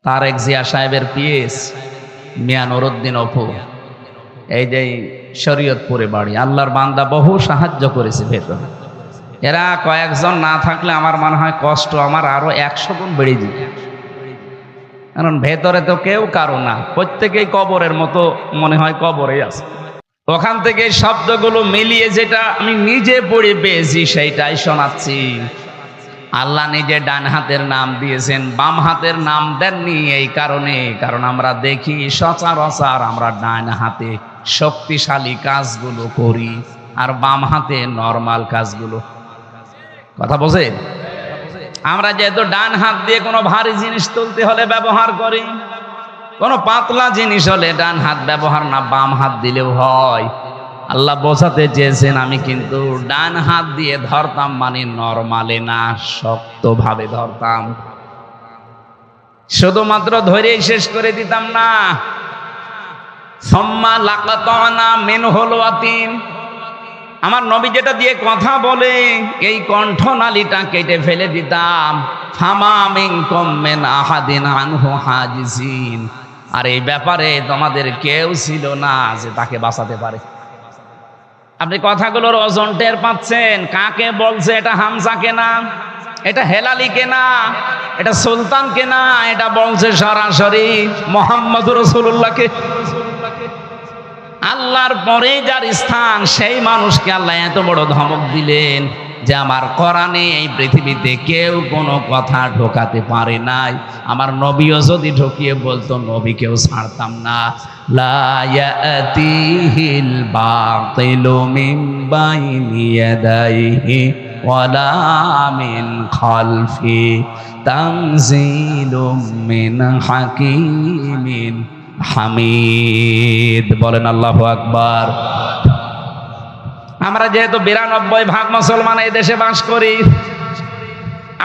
তারেক জিয়া সাহেবের পিএস মিয়া নুরুদ্দিন অপু, এই যে শরীয়তপুরে বাড়ি, আল্লাহর বান্দা বহু সাহায্য করেছে ভেতরে। এরা কয়েকজন না থাকলে আমার মনে হয় কষ্ট আমার আরো 100 গুণ বেড়ে যেত, কারণ ভেতরে তো কেউ কারো না, প্রত্যেকেই কবরের মতো মনে হয় কবরে আছে। ওখান থেকে শব্দগুলো মিলিয়ে যেটা আমি নিজে পড়ে পেয়েছি সেইটাই শোনাচ্ছি। আল্লাহ নিজে ডান হাতের নাম দিয়েছেন, বাম হাতের নাম দেননি এই কারণে, কারণ আমরা দেখি সচরাচর আমরা ডান হাতে শক্তিশালী কাজগুলো করি আর বাম হাতে নরমাল কাজগুলো। কথা বোঝেন? আমরা যেহেতু ডান হাত দিয়ে কোনো ভারী জিনিস তুলতে হলে ব্যবহার করি, কোনো পাতলা জিনিস হলে ডান হাত ব্যবহার না বাম হাত দিলেও হয়। আল্লাহ বোঝাতে চেয়েছেন আমি কিন্তু ডান হাত দিয়ে ধরতাম, মানে নরমালে না, শক্তভাবে ধরতাম, শুধুমাত্র ধরেই শেষ করে দিতাম না। সাম্মা লাকাতানা মিনহুল ওয়াতিন, আমার নবী যেটা দিয়ে কথা বলে এই কণ্ঠনালীটা কেটে ফেলে দিতাম। ফামা মিনকুম মিন আহাদিন আনহু হাজিজিন, আর এই ব্যাপারে তোমাদের কেউ ছিল না যে তাকে বাঁচাতে পারে। আপনি কথাগুলোর ওজন টের পাচ্ছেন? কাকে বলছে? এটা হামজাকে না, এটা হেলালিকে না, এটা সুলতানকে না, এটা বলছে সরাসরি মুহাম্মদুর রাসূলুল্লাহকে। আল্লাহর পরে যার স্থান সেই মানুষকে আল্লাহ এত বড় ধমক দিলেন যে আমার কোরআনে এই পৃথিবীতে কেউ কোনো কথা ঢোকাতে পারে নাই। আমার নবীও যদি ঢুকিয়ে বলতো নবীকেও ছাড়তাম না। লা ইয়াতিহিল বাতিলু মিন বাইনি ইয়াদাইহি ওয়ালা মিন খালফি তানজিলুম মিন হাকিমিন হামিদ। বলেন আল্লাহু আকবার। আমরা যেহেতু 92% মুসলমান এই দেশে বাস করি,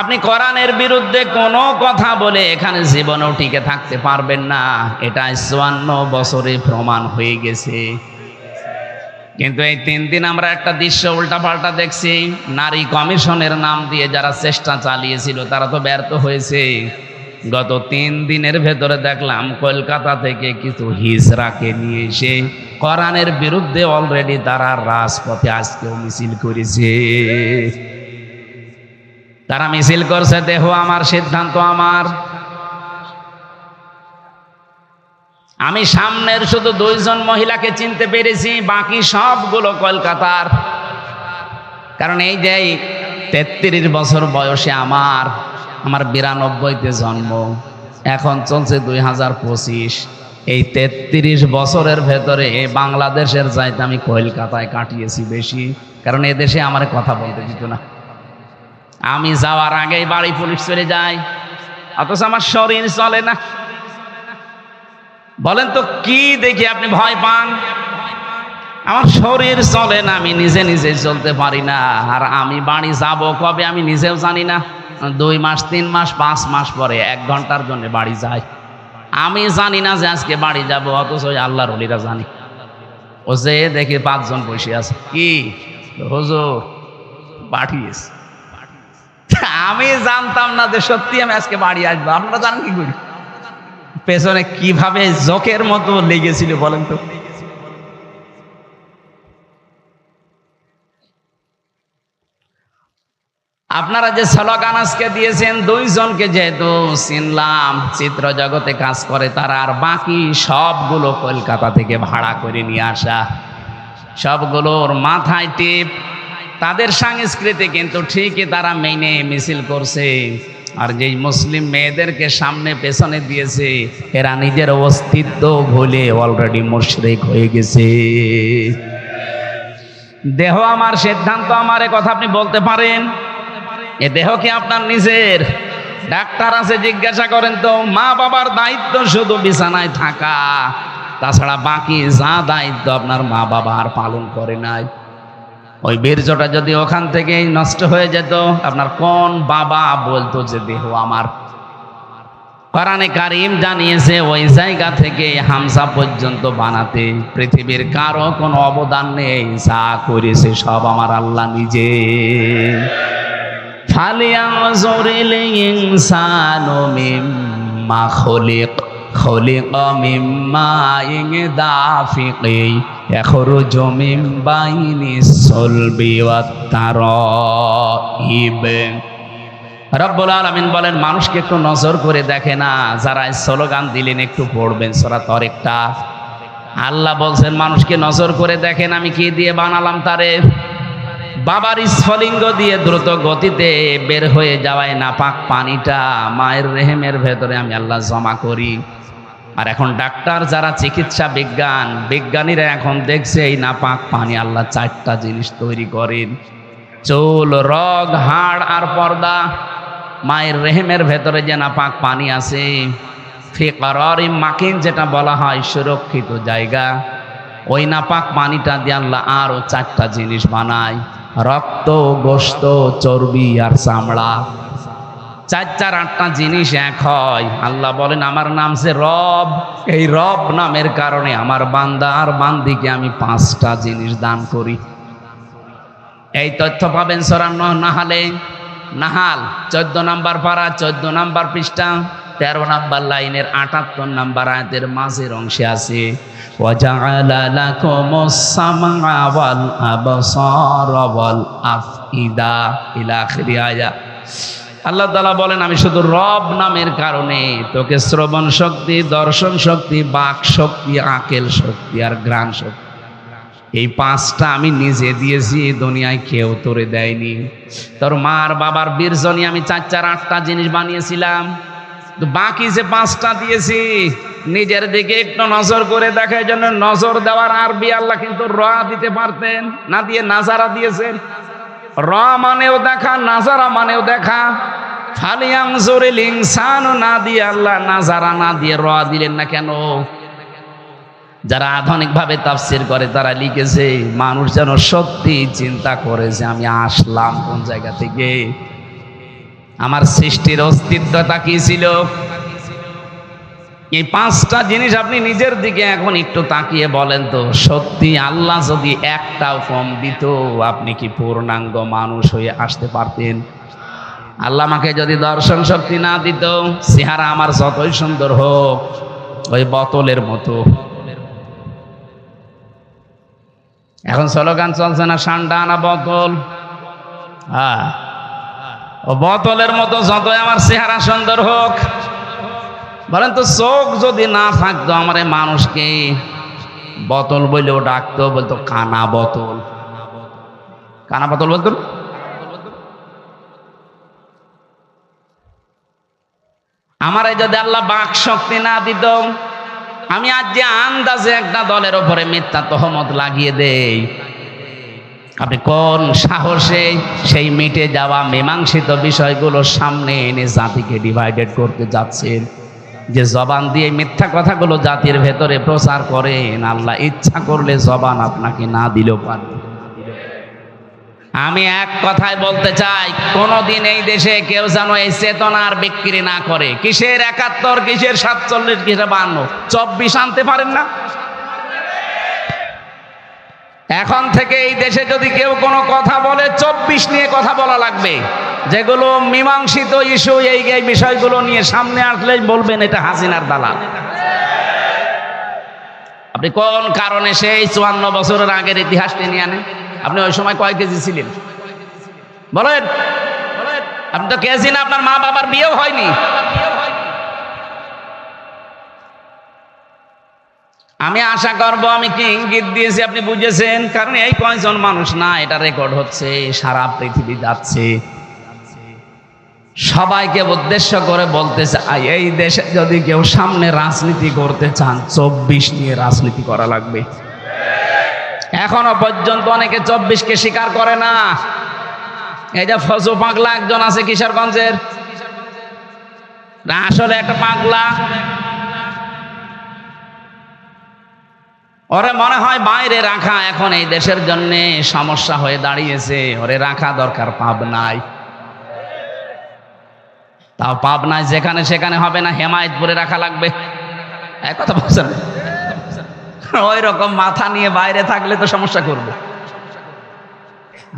আপনি কোরআনের বিরুদ্ধে কোনো কথা বলে এখানে জীবনেও টিকে থাকতে পারবেন না, এটা 54 বছরে প্রমাণ হয়ে গেছে। কিন্তু এই 3 দিন আমরা একটা দৃশ্য উল্টাপাল্টা দেখছি। নারী কমিশনের নাম দিয়ে যারা চেষ্টা চালিয়েছিল তারা তো ব্যর্থ হয়েছে। গত 3 দিনের ভেতরে দেখলাম কলকাতা থেকে কিছু হিজড়াকে নিয়ে এসে কোরআনের বিরুদ্ধে অলরেডি তারা রাজপথে আজকেও মিছিল করেছে। তারা মিছিল করছে দেহ আমার, সিদ্ধান্ত আমার। আমি সামনের শুধু 2 জন মহিলাকে চিনতে পেরেছি, বাকি সবগুলো কলকাতার। কারণ এই যে 33 বছর বয়সে আমার 92-তে জন্ম, এখন চলছে 2025। এই 33 বছরের ভেতরে বাংলাদেশের চাইতে আমি কলকাতায় কাটিয়েছি বেশি, কারণ এদেশে আমার কথা বলতে দিত না। আমি যাওয়ার আগেই বাড়ি পুলিশ চলে যায়, অথচ আমার শরীর চলে না। বলেন তো কি দেখে আপনি ভয় পান? আমার শরীর চলে না, আমি নিজে নিজে চলতে পারি না। আর আমি বাড়ি যাব কবে আমি নিজেও জানি না। 2 মাস 3 মাস 5 মাস পরে 1 ঘন্টার জন্য বাড়ি যাই। আমি জানি না যে আজকে বাড়ি যাব, অথচ আল্লাহর ওলিরা জানি। ও যে দেখি 5 জন বসে আছে, কি হুজুর পাঠিয়েছে। আমি জানতাম না যে সত্যি আমি আজকে বাড়ি আসবো। আপনারা জানেন কি করি? পেছনে কিভাবে জোকের মতো লেগেছিল বলেন তো। আপনারা যে স্লোগান আজকে দিয়েছেন, 2 জনকে যেহেতু চিনলাম, চিত্র জগতে কাজ করে তারা, আর বাকি সবগুলো কলকাতা থেকে ভাড়া করে নিয়ে আসা, সবগুলোর মাথায় টিপ। তাদের সংস্কৃতি কিন্তু ঠিকই তারা মেনে মিছিল করছে। আর যেই মুসলিম মেয়েদেরকে সামনে পেছনে দিয়েছে, এরা নিজের অস্তিত্ব ভুলে অলরেডি মুশরিক হয়ে গেছে। দেহ আমার, সিদ্ধান্ত আমার, কথা আপনি বলতে পারেন? এ দেহ কি আপনার নিজের? ডাক্তার আছে, জিজ্ঞাসা করেন তো। মা বাবার দায়িত্ব শুধু বিছানায় থাকা, তাছাড়া বাকি যা দায়িত্ব আপনার মা বাবা আর পালন করে নাই। ওই বীর্যটা যদি ওখান থেকেই নষ্ট হয়ে যেত, আপনার কোন বাবা বলতো যে দেহ আমার? কোরআনে কারীম জানিয়েছে ওই জায়গা থেকে হামজা পর্যন্ত বানাতে পৃথিবীর কারো কোনো অবদান নেই। যা করেছে সব আমার আল্লাহ নিজে। ফালিয়ানজুরিল ইনসানু মিম্মা খলিকা মিম্মা দাফিকি ইয়াখরুজু মিন বাইনিস সুলবি ওয়াত তারাইব। রব্বুল আলামিন বলেন মানুষকে একটু নজর করে দেখে না, যারা স্লোগান দিলেন একটু পড়বেন সূরা তরিকটা। আল্লাহ বলছেন মানুষকে নজর করে দেখেন আমি কি দিয়ে বানালাম তারে। বাবার স্ফলিঙ্গ দিয়ে দ্রুত গতিতে বের হয়ে যাওয়ায় নাপাক পানিটা মায়ের রেহেমের ভেতরে আমি আল্লাহ জমা করি। আর এখন ডাক্তার যারা চিকিৎসা বিজ্ঞানীরা এখন দেখছে এই নাপাক পানি আল্লাহ 4টা জিনিস তৈরি করেন, চুল, রগ, হাড় আর পর্দা। মায়ের রেহেমের ভেতরে যে নাপাক পানি আছে, ফি করারিম মাকিন যেটা বলা হয় সুরক্ষিত জায়গা, ওই নাপাক পানিটা দিয়ে আল্লাহ আরো 4টা জিনিস বানায়, রক্ত, গোশত, চর্বি আর চামড়া। 4 4 8টা জিনিস এক হয়। আল্লাহ বলেন আমার নাম যে রব, এই রব নামের কারণে আমার বান্দা আর বান্দিকে আমি 5টা জিনিস দান করি। এই তথ্য পাবেন সূরা নাহাল 14 নম্বর পারা 14 নম্বর পৃষ্ঠা 13 নম্বর লাইনের 78 নম্বর আয়াতের মাঝের অংশে আছে ওয়াজআলা লাকুমুস সামআ ওয়াল আবসারা ওয়াল আফইদা ইলা আখিরি আয়াত। আল্লাহ তাআলা বলেন আমি শুধু রব নামের কারণে তোকে শ্রবণ শক্তি, দর্শন শক্তি, বাক শক্তি, আকেল শক্তি আর ঘ্রাণ শক্তি, এই 5টা আমি নিজে দিয়েছি, দুনিয়ায় কেউ তোরে দেয়নি। তোর মার বাবার বীর্জনী আমি 4 4 8টা জিনিস বানিয়েছিলাম, তো বাকি যে 5টা দিয়েছি নিজের দিকে একটু নজর করে দেখার জন্য। নজর দেওয়ার আরবি আল্লাহ কিন্তু র দিতে পারতেন, না দিয়ে নাজারা দিয়েছেন। র মানেও দেখা, নাজারা মানেও দেখা। ফালিয়ানজুরিল ইনসানু না দিয়ে আল্লাহ নাজারা না দিয়ে র দিলেন না কেন? যারা আধুনিকভাবে তাফসীর করে তারা লিখেছে মানুষ যেন সত্যি চিন্তা করে যে আমি আসলাম কোন জায়গা থেকে, আমার সৃষ্টির অস্তিত্বটা কি ছিল। এই 5টা জিনিস আপনি নিজের দিকে এখন একটু তাকিয়ে বলেন তো, সত্যি আল্লাহ যদি একটাও কম দিত আপনি কি পূর্ণাঙ্গ মানুষ হয়ে আসতে পারতেন? আল্লাহ আমাকে যদি দর্শন শক্তি না দিত, চেহারা আমার যতই সুন্দর হোক ওই বোতলের মতো। এখন স্লোগান চলছে না ঠান্ডা না বোতল, হ্যাঁ ও বোতলের মতো যতই আমার চেহারা সুন্দর হোক। বলেন তো চোখ যদি না থাকতো আমার মানুষকে বোতল বলেও ডাকতো, বলতো কানা বোতল, কানা বোতল বলতো। আমার যদি আল্লাহ বাক শক্তি না দিত, আমি আজ যে আন্দাজে একটা দলের ওপরে মিথ্যা তহমত লাগিয়ে দেই, আপনি কোন সাহসে সেই মিটে যাওয়া মীমাংসিত বিষয়গুলো সামনে এনে জাতিকে ডিভাইডেড করতে যাচ্ছেন? যে জবান দিয়ে মিথ্যা কথাগুলো জাতির ভেতরে প্রচার করেন, আল্লাহ ইচ্ছা করলে জবান আপনাকে না দিলেও পারবে। আমি এক কথায় বলতে চাই, কোনদিন এই দেশে কেউ যেন এই চেতনার বিক্রি না করে। কিসের 71, কিসের 47, কিসের 52, 24 আনতে পারেন না? এখন থেকে এই দেশে যদি কেউ কোনো কথা বলে 24 নিয়ে কথা বলা লাগবে। যেগুলো মীমাংসিত ইস্যু, এই বিষয়গুলো নিয়ে সামনে আসলেই বলবেন এটা হাসিনার দালাল। আপনি কোন কারণে সেই 54 বছরের আগের ইতিহাসটি নিয়ে আনেন? আপনি ওই সময় কয় কেজি ছিলেন বলেন? আপনি তো কেজি না, আপনার মা বাবার বিয়েও হয়নি। আমি আশা করব আমি কি ইঙ্গিত দিয়েছি আপনি বুঝেছেন, কারণ এই কয়জন মানুষ না, এটা রেকর্ড হচ্ছে, সারা পৃথিবী যাচ্ছে। সবাইকে উদ্দেশ্য করে বলতে চাই, এই দেশে যদি কেউ সামনে রাজনীতি করতে চান 24 নিয়ে রাজনীতি করা লাগবে। এখনো পর্যন্ত অনেকে 24কে স্বীকার করে না। এই যে ফজু পাগলা একজন আছে কিশোরগঞ্জের, আসলে একটা পাগলা। ওরে মনে হয় বাইরে রাখা এখন এই দেশের জন্য সমস্যা হয়ে দাঁড়িয়েছে, ওরে রাখা দরকার পাবনায়। তাও পাবনায় যেখানে সেখানে হবে না, হেমায়েতপুরে রাখা লাগবে। এক কথা বলছেন, ওই রকম মাথা নিয়ে বাইরে থাকলে তো সমস্যা করবে।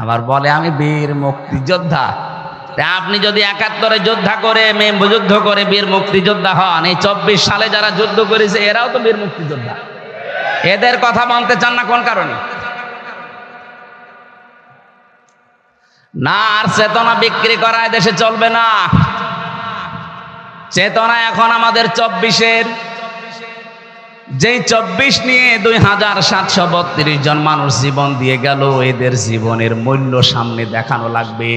আবার বলে আমি বীর মুক্তিযোদ্ধা, আপনি যদি 71-এ যুদ্ধ করে বীর মুক্তিযোদ্ধা হন, এই 24 সালে যারা যুদ্ধ করেছে এরাও তো বীর মুক্তিযোদ্ধা। এদের কথা বলতে চান না কোন কারণে? না, আর চেতনা বিক্রি করা দেশে চলবে না। চেতনা এখন আমাদের 24-এর, যেই 24 নিয়ে 2732 জন মানুষ জীবন দিয়ে গেল, এদের জীবনের মূল্য সামনে দেখানো লাগবে।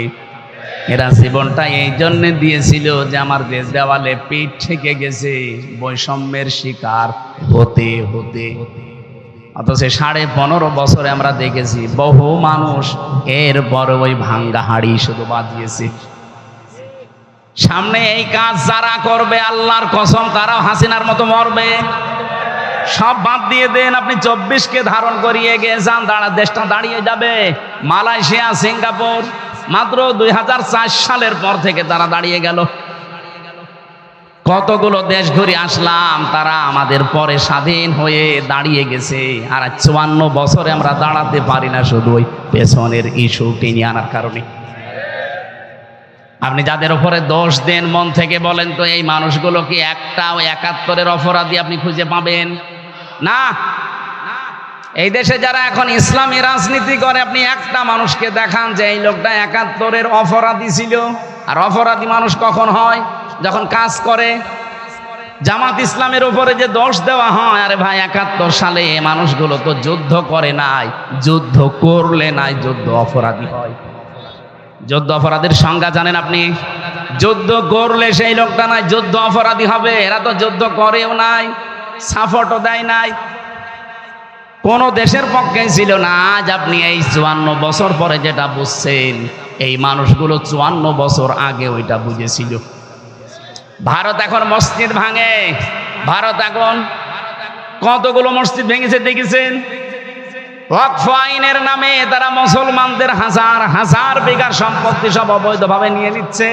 এরা জীবনটা এই জন্য দিয়েছিল যে আমার দেশ দেওয়ালে পিঠ থেকে গেছে বৈষম্যের শিকার হতে হতে। অথচ 15.5 বছরে আমরা দেখেছি বহু মানুষ এর বড় ওই ভাঙ্গা হাড়ি শুধু বাজিয়েছে। সামনে এই কাজ যারা করবে আল্লাহর কসম তারাও হাসিনার মতো মরবে। সব বাদ দিয়ে দেন, আপনি 24-কে ধারণ করিয়ে এগিয়ে যান, দেশটা দাঁড়িয়ে যাবে। মালয়েশিয়া, সিঙ্গাপুর মাত্র 2004 সালের পর থেকে তারা দাঁড়িয়ে গেল। কতগুলো দেশ ঘুরে আসলাম, তারা আমাদের পরে স্বাধীন হয়ে দাঁড়িয়ে গেছে। আর 54 বছরে আমরা দাঁড়াতে পারি না, শুধু ওই পেছনের ইস্যু টেনে আনার কারণে। আপনি যাদের উপরে দোষ দেন মন থেকে বলেন তো, এই মানুষগুলো কি একটাও 71-এর অপরাধী আপনি খুঁজে পাবেন? না। এই দেশে যারা এখন ইসলামী রাজনীতি করে, আপনি একটা মানুষকে দেখান যে এই লোকটা 71-এর অপরাধী ছিল। আর অপরাধী মানুষ কখন হয়? যখন কাজ করে। জামাত ইসলামের উপরে যে দোষ দেওয়া হয়, আরে ভাই 71 সালে এই মানুষগুলো তো যুদ্ধ করে নাই, যুদ্ধ করলে নাই, যুদ্ধ অপরাধী হয়। যুদ্ধ অপরাধীর সংজ্ঞা জানেন আপনি? যুদ্ধ করলে সেই লোকটা নাই, যুদ্ধ অপরাধী হবে। এরা তো যুদ্ধ করেও নাই, সাপোর্টও দেয় নাই, কোন দেশের পক্ষে ছিল না। আজ আপনি এই 54 বছর পরে যেটা বুঝছেন, এই মানুষগুলো 54 বছর আগে ওইটা বুঝেছিল। ভারত এখন মসজিদ ভাঙে। ভারত এখন কতগুলো মসজিদ ভেঙেছে দেখেছেন? ওয়াকফ আইনের নামে তারা মুসলমানদের হাজার হাজার বিঘা সম্পত্তি সব অবৈধভাবে নিয়ে নিচ্ছে।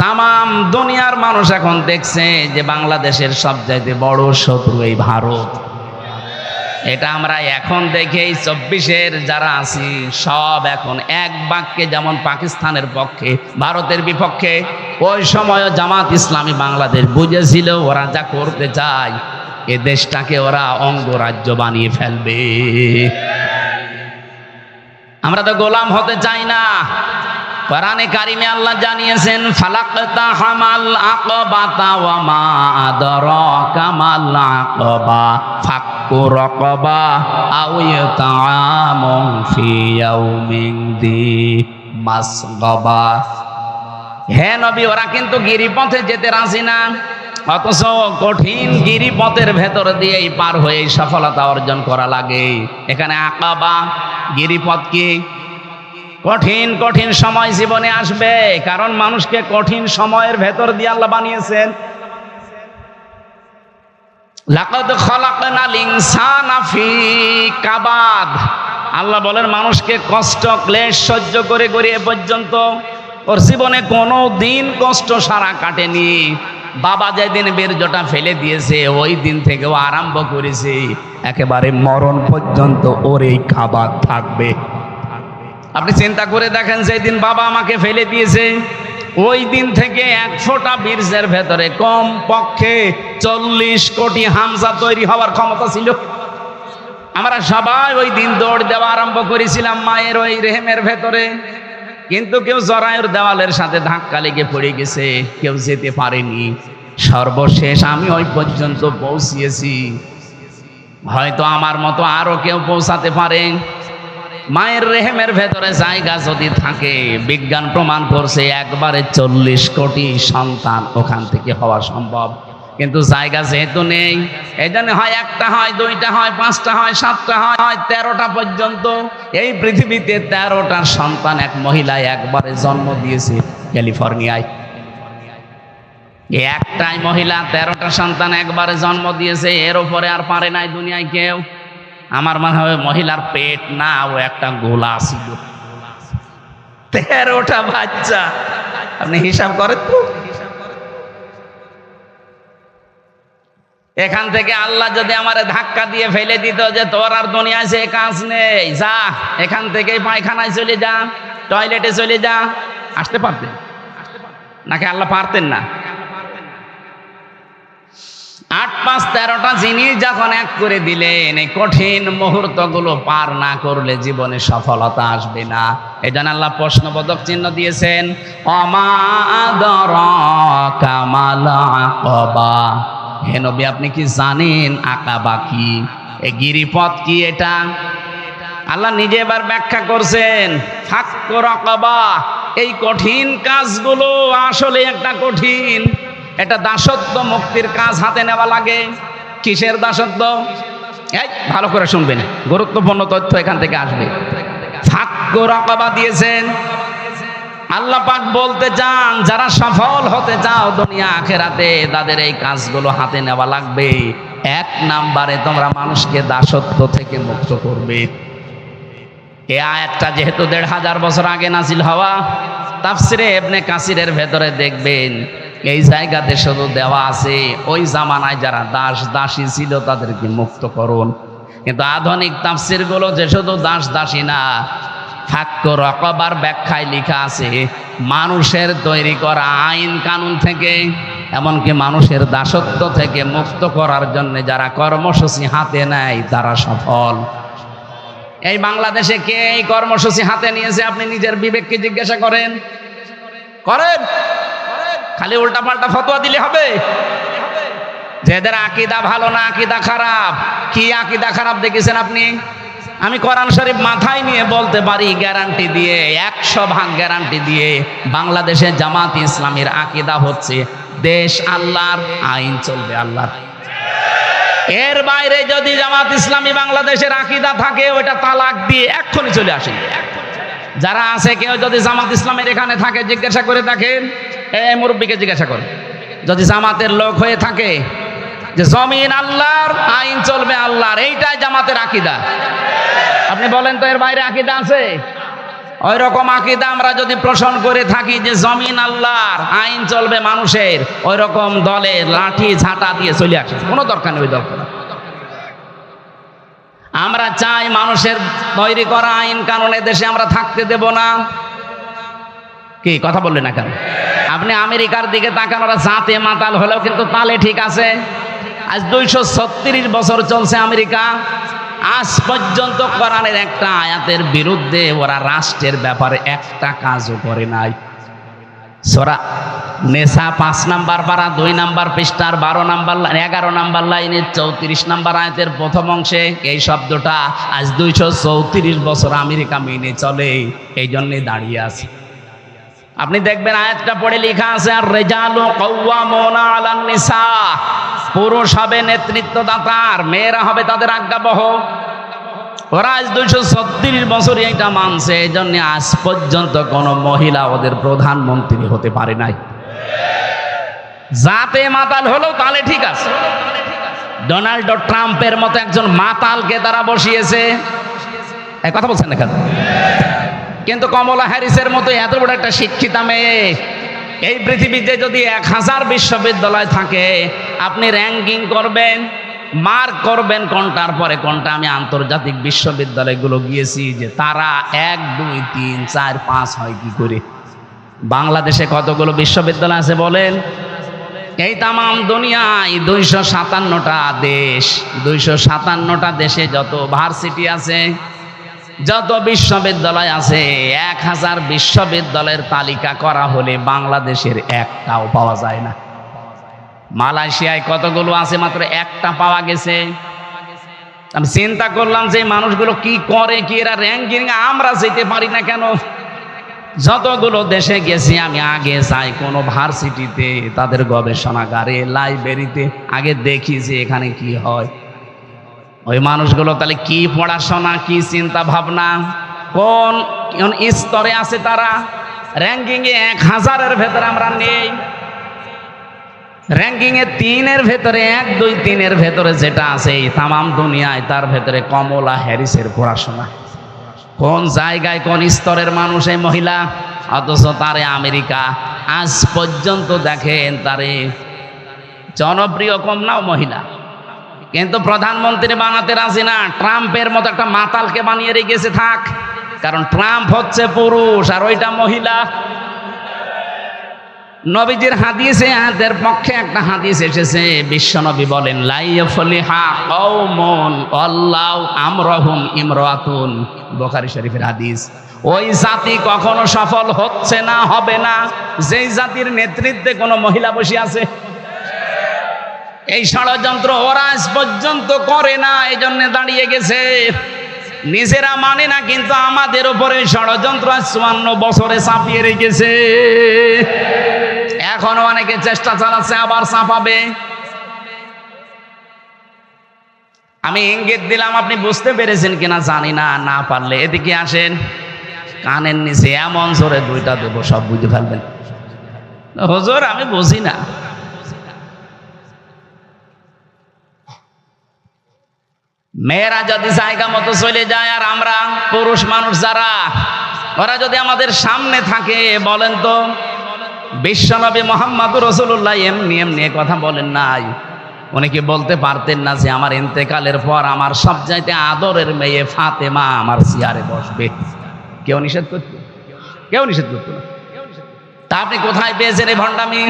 তামাম দুনিয়ার মানুষ এখন দেখছে যে বাংলাদেশের সবচাইতে বড় শত্রু এই ভারত। এটা আমরা এখন দেখেই 24-এর যারা আছি সব এখন এক বাক্যে, যেমন পাকিস্তানের পক্ষে, ভারতের বিপক্ষে। ওই সময়ও জামাত ইসলামী বাংলাদেশ বুঝেছিল ওরা যা করতে চায়, এ দেশটাকে ওরা অঙ্গরাজ্য বানিয়ে ফেলবে। আমরা তো গোলাম হতে চাই না। কোরআনে কারিমে আল্লাহ জানিয়েছেন, ফালাকতাহামাল আকাবাতা ওয়া মা আদরাকা মাল আকাবা ফাক্কু রাকাবা আও ইতাআমুন ফি ইয়াউমিন যী মাসগাবা। হে নবী, ওরা কিন্তু গিরিপথে যেতে রাজি না, অথচ কঠিন গিরিপথের ভেতর দিয়েই পার হয়ে সফলতা অর্জন করা লাগে। এখানে আকাবা গিরিপথ কি? কঠিন কঠিন সময় জীবনে আসবে, কারণ মানুষকে কঠিন সময়ের ভেতর দিয়ে আল্লাহ বানিয়েছেন। লাকাদ খালাকনাল ইনসানা ফি কাবাদ। আল্লাহ বলেন মানুষকে কষ্ট ক্লেশ সহ্য করে করে এ পর্যন্ত ওর জীবনে কোনো দিন কষ্ট সারা কাটেনি। বাবা যেদিন বীর্যটা ফেলে দিয়েছে ওই দিন থেকে ও আরম্ভ করেছে একেবারে মরণ পর্যন্ত ওর এই খাবার থাকবে। আপনি চিন্তা করে দেখেন, যেদিন বাবা আমাকে ফেলে দিয়েছে ওই দিন থেকে 1 ফোঁটা বীর্যের ভেতরে কম পক্ষে 40 কোটি হামজা তৈরি হওয়ার ক্ষমতা ছিল। আমরা সবাই ওই দিন দৌড় দেওয়া আরম্ভ করেছিলাম মায়ের ওই রেহেমের ভেতরে, কিন্তু কেউ জরায়ুর দেওয়ালের সাথে ধাক্কা লেগে পড়ে গেছে, কেউ যেতে পারেনি। সর্বশেষ আমি ওই পর্যন্ত পৌঁছিয়েছি, হয়তো আমার মতো আরো কেউ পৌঁছাতে পারে। মায়ের রেহেমের ভেতরে জায়গা যদি থাকে, বিজ্ঞান প্রমাণ করছে একবারে 40 কোটি সন্তান ওখান থেকে হওয়া সম্ভব। কিন্তু জায়গা যেহেতু নেই, এই জন্য হয় 1টা হয়, 2টা হয়, 5টা হয়, 7টা হয়, 13টা পর্যন্ত এই পৃথিবীতে 13টা সন্তান এক মহিলায় একবারে জন্ম দিয়েছে ক্যালিফোর্নিয়ায়। একটাই মহিলা 13টা সন্তান একবারে জন্ম দিয়েছে, এর উপরে আর পারে নাই দুনিয়ায় কেউ। আমার মনে হয় মহিলার পেট না, ও একটা গোলা ছিল। 13টা বাচ্চা, আপনি হিসাব করেন তো। এখান থেকে আল্লাহ যদি আমারে ধাক্কা দিয়ে ফেলে দিত যে তোর আর দুনিয়ায় সে কাজ নেই, যা এখান থেকে পায়খানায় চলে যা, টয়লেটে চলে যা, আসতে পারতেন নাকি আল্লাহ পারতেন না? 8, 5, 13টা জিনিস যখন এক করে দিলেন, এই কঠিন মুহূর্তগুলো পার না করলে জীবনে সফলতা আসবে না। এই জন্য আল্লাহ প্রশ্নবোধক চিহ্ন দিয়েছেন, ওমা আদরাকা মাল আকাবা। হে নবী, আপনি কি জানেন আকাবা কি? এই গিরিপথ কি? এটা আল্লাহ নিজে এবার ব্যাখ্যা করছেন। ফাক্কু রাকাবা, এই কঠিন কাজগুলো আসলে একটা কঠিন, এটা দাসত্ব মুক্তির কাজ হাতে নেওয়া লাগে। কিসের দাসত্ব? এই ভালো করে শুনবেন, গুরুত্বপূর্ণ তথ্য এখান থেকে আসবে। ফাক্কু রাকাবা দিয়েছেন। আল্লাহ পাক বলতে চান, যারা সফল হতে চাও দুনিয়া আখিরাতে, তাদের এই কাজগুলো হাতে নেওয়া লাগবে। 1 নম্বরে তোমরা মানুষকে দাসত্ব থেকে মুক্ত করবে। এই আয়াতটা যেহেতু 1500 বছর আগে নাজিল হওয়া, তাফসিরে ইবনে কাসিরের ভেতরে দেখবেন এই জায়গাতে শুধু দেওয়া আছে ওই জামানায় যারা দাস দাসী ছিল তাদেরকে মুক্ত করুন। কিন্তু আধুনিক তাফসিরগুলো যে শুধু দাস দাসী না, ফাক্কু রাকাবার ব্যাখ্যায় লেখা আছে মানুষের তৈরি করা আইন কানুন থেকে, এমনকি মানুষের দাসত্ব থেকে মুক্ত করার জন্য যারা কর্মসূচি হাতে নেয় তারা সফল। এই বাংলাদেশে কে এই কর্মসূচি হাতে নিয়েছে? আপনি নিজের বিবেককে জিজ্ঞাসা করেন। খালি উল্টাপাল্টা ফতোয়া দিলে হবে? যে এদের আকীদা ভালো না আকীদা খারাপ। কি আকীদা খারাপ দেখেছেন আপনি? আমি কোরআন শরীফ মাথায় নিয়ে বলতে পারি গ্যারান্টি দিয়ে, 100% গ্যারান্টি দিয়ে, বাংলাদেশে জামাত ইসলামীর আকীদা হচ্ছে দেশ আল্লাহর, আইন চলবে আল্লাহর। এর বাইরে যদি জামাত ইসলামী বাংলাদেশের আকীদা থাকে, ওইটা তালাক দিয়ে এক্ষুনি চলে আসে। যারা আছে কেউ যদি জামাত ইসলামের এখানে থাকে জিজ্ঞাসা করে দেখেন, এই মুরব্বীকে জিজ্ঞাসা করে, যদি জামাতের লোক হয়ে থাকে যে জমিন আল্লাহর, আইন চলবে আল্লাহর, এইটাই জামাতের আকীদা, আপনি বলেন তো এর বাইরে আকীদা আছে? ওই রকম আকীদা আমরা যদি পোষণ করে থাকি যে জমিন আল্লাহর, আইন চলবে মানুষের, ওই রকম দলে লাঠি ঝাঁটা দিয়ে চলে আসে, কোনো দরকার নেই ওই দরকার। আমরা চাই মানুষের তৈরি করা আইন কানুনে দেশে আমরা থাকতে দেব না। কি কথা বললেন না কেন? আপনি আমেরিকার দিকে তাকান, ওরা জাতে মাতাল হলেও কিন্তু তালে ঠিক আছে। আজ 236 বছর চলছে আমেরিকা, আজ পর্যন্ত কোরআনের একটা আয়াতের বিরুদ্ধে ওরা রাষ্ট্রের ব্যাপারে একটা কাজও করে নাই। সূরা নেসা 5 নাম্বার পারা 2 নাম্বার পৃষ্ঠার 11 নাম্বার লাইনের 34 নাম্বার আয়াতের প্রথম অংশে এই শব্দটা আজ 234 বছর আমেরিকা মেনে চলে, এই জন্যই দাঁড়িয়ে আছে। আপনি দেখবেন আয়াতটা পড়ে লেখা আছে, আর রিজালু কাওয়ামুনা আলান নিসা, পুরুষ হবে নেতৃত্বদাতা আর মেয়েরা হবে তাদের আজ্ঞাবহ। ওরা আজ 236 বছর এটা মানছে, এই জন্য আজ পর্যন্ত কোন মহিলা ওদের প্রধানমন্ত্রী হতে পারে নাই। জাতে মাতাল হলেও তাহলে ঠিক আছে। ডোনাল্ড ট্রাম্পের মতো একজন মাতালকে তারা বসিয়েছে, এই কথা বলছেন না কেন? কিন্তু কমলা হ্যারিসের মতো এত বড় একটা শিক্ষিতা মেয়ে, এই পৃথিবীতে যদি 1000 বিশ্ববিদ্যালয় থাকে, আপনি র্যাঙ্কিং করবেন, মার্ক করবেন কোনটার পরে কোনটা। আমি আন্তর্জাতিক বিশ্ববিদ্যালয়গুলো গিয়েছি, যে তারা 1, 2, 3, 4, 5 হয় কি করে। বাংলাদেশে কতগুলো বিশ্ববিদ্যালয় আছে বলেন? এই তামাম দুনিয়ায় 257টা দেশ, 257টা দেশে যত ভার্সিটি আছে, যত বিশ্ববিদ্যালয় আছে, 1000 বিশ্ববিদ্যালয়ের তালিকা করা হলে বাংলাদেশের একটাও পাওয়া যায় না। মালয়েশিয়ায় কতগুলো আছে, মাত্র একটা পাওয়া গেছে। আমি চিন্তা করলাম যে মানুষগুলো কি করে, কি এরা র্যাঙ্কিং আমরা যেতে পারি না কেন? যতগুলো দেশে গেছি আমি, আগে যাই কোনো ভার্সিটিতে, তাদের গবেষণাগারে, লাইব্রেরিতে, আগে দেখি যে এখানে কি হয়। ওই মানুষগুলো তাহলে কি পড়াশোনা, কি চিন্তা ভাবনা, কোন স্তরে আছে তারা। র্যাঙ্কিং এ 1000-এর ভেতরে আমরা নেই, র্যাঙ্কিং এ 3-এর ভেতরে, 1, 2, 3-এর ভেতরে যেটা আছে এই তামাম দুনিয়ায়, তার ভেতরে কমলা হ্যারিসের পড়াশোনা। কোন জায়গায় কোন স্তরের মানুষ এই মহিলা, অথচ তারে আমেরিকা আজ পর্যন্ত দেখেন তারে জনপ্রিয় কম নাও মহিলা, কিন্তু প্রধানমন্ত্রী বানাতে রাজি না। ট্রাম্পের মতো একটা মাতালকে বানিয়ে রেখেছে থাক, কারণ ট্রাম্প হচ্ছে পুরুষ আর ওইটা মহিলা। নবীজির হাদিসে এর পক্ষে একটা হাদিস এসেছে, বিশ্বনবী বলেন লা ইয়াফলিহা কওমুন আল্লাহু আমরহুম ইমরাতুন, বুখারী শরীফের হাদিস। ওই জাতি কখনো সফল হচ্ছে না, হবে না, যেই জাতির নেতৃত্বে কোনো মহিলা বসে আছে। এই ষড়যন্ত্র ওরা আজ পর্যন্ত করে না, এই জন্য দাঁড়িয়ে গেছে। নিজেরা মানে না, কিন্তু আমাদের উপরে ষড়যন্ত্র 54 বছরে চাপিয়ে রেখেছে। এখনো অনেকে চেষ্টা চালাচ্ছে আবার চাপাবে। আমি ইঙ্গিত দিলাম, আপনি বুঝতে পেরেছেন কিনা জানি না, না পারলে এদিকে আসেন, কানের নিচে এমন জোরে দুইটা দেবো, সব বুঝে ফেলবেন। হুজুর আমি বুঝি না। মেয়েরা যদি জায়গা মতো চলে যায়, আর আমরা পুরুষ মানুষ যারা, ওরা যদি আমাদের সামনে থাকে, বলেন তো বিশ্বনবী মুহাম্মদুর রাসূলুল্লাহ এমনি এমনি কথা বলেন নাই? উনি কি বলতে পারতেন না যে আমার ইন্তেকালের পর আমার সবচাইতে আদরের মেয়ে ফাতেমা আমার চেয়ারে বসবে? কেউ নিষেধ করত? কেউ নিষেধ করত না। তা আপনি কোথায় পেয়েছেন এই ভণ্ডামি?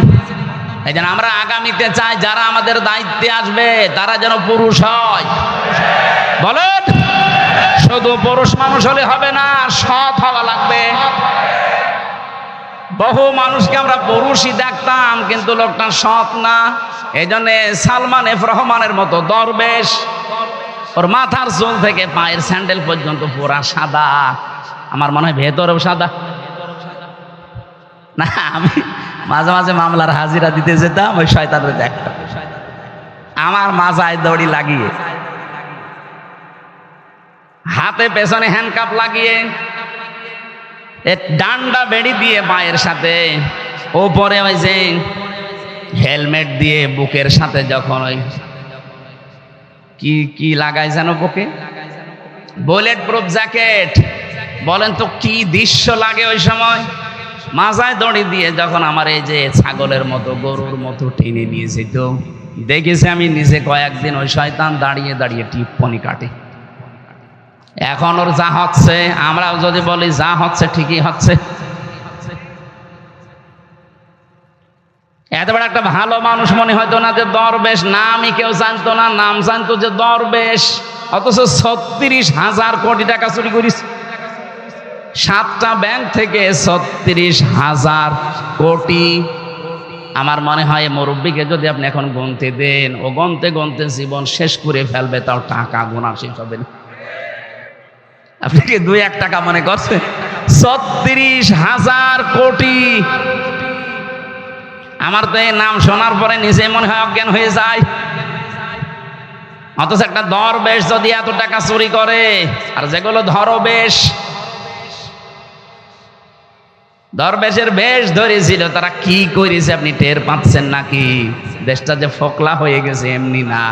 এই জন্য আমরা আগামীতে চাই যারা আমাদের দায়িত্বে আসবে তারা যেন পুরুষ হয়। বলেন, শুধু পুরুষ মানুষ হলে হবে না, সৎ হওয়া লাগবে। বহু মানুষকে আমরা পুরুষই দেখতাম, কিন্তু লোকটা সৎ না। এই জন্য সালমান এফ রহমানের মতো দরবেশ, ওর মাথার চুল থেকে পায়ের স্যান্ডেল পর্যন্ত পুরা সাদা, আমার মনে হয় ভেতরেও সাদা। না, আমি মাঝে মাঝে মামলার হাজিরা দিতে যেতাম, ওই শয়তানের দেখতাম আমার মাজায় দড়ি লাগিয়ে, হাতে পেছনে হ্যান্ডকাপ লাগিয়ে, ডান্ডা বেড়ি দিয়ে পায়ের সাথে, ওপরে ওই যে হেলমেট দিয়ে বুকের সাথে, যখন ওই কি কি লাগাই যেন বুকে, বুলেট প্রুফ জ্যাকেট। বলেন তো কি দৃশ্য লাগে ওই সময়। মাজায় দড়ি দিয়ে যখন আমার এই যে ছাগলের মতো গরুর মতো টেনে নিয়ে যেত, দেখেছি আমি নিজে কয়েকদিন ওই শয়তান দাঁড়িয়ে দাঁড়িয়ে টিপ্পনি কাটে। এখন ওর যা হচ্ছে, আমরাও যদি বলি যা হচ্ছে ঠিকই হচ্ছে। এত বড় একটা ভালো মানুষ মনে হয়তো না যে দরবেশ, নামই কেউ জানতো না, নাম জানতো যে দরবেশ, অথচ 36,000 কোটি টাকা চুরি করিস। 7টা ব্যাংক থেকে 36,000 কোটি। আমার মনে হয় মুরব্বীকে যদি আপনি এখন গুনতে দেন, ও গুনতে গুনতে জীবন শেষ করে ফেলবে, তাও টাকা গোনা শেষ হবে না। আপনি কি 2-1 টাকা মনে করছেন? 36,000 কোটি। আমার তো এই নাম শোনার পরে নিজে মনে হয় অজ্ঞান হয়ে যায়। অথচ একটা দরবেশ যদি এত টাকা চুরি করে, আর যেগুলো ধরবেশ, দরবেশের বেশ ধরেছিল, তারা কি করেছে আপনি টের পাচ্ছেন নাকি? দেশটা যে ফোকলা হয়ে গেছে এমনি না।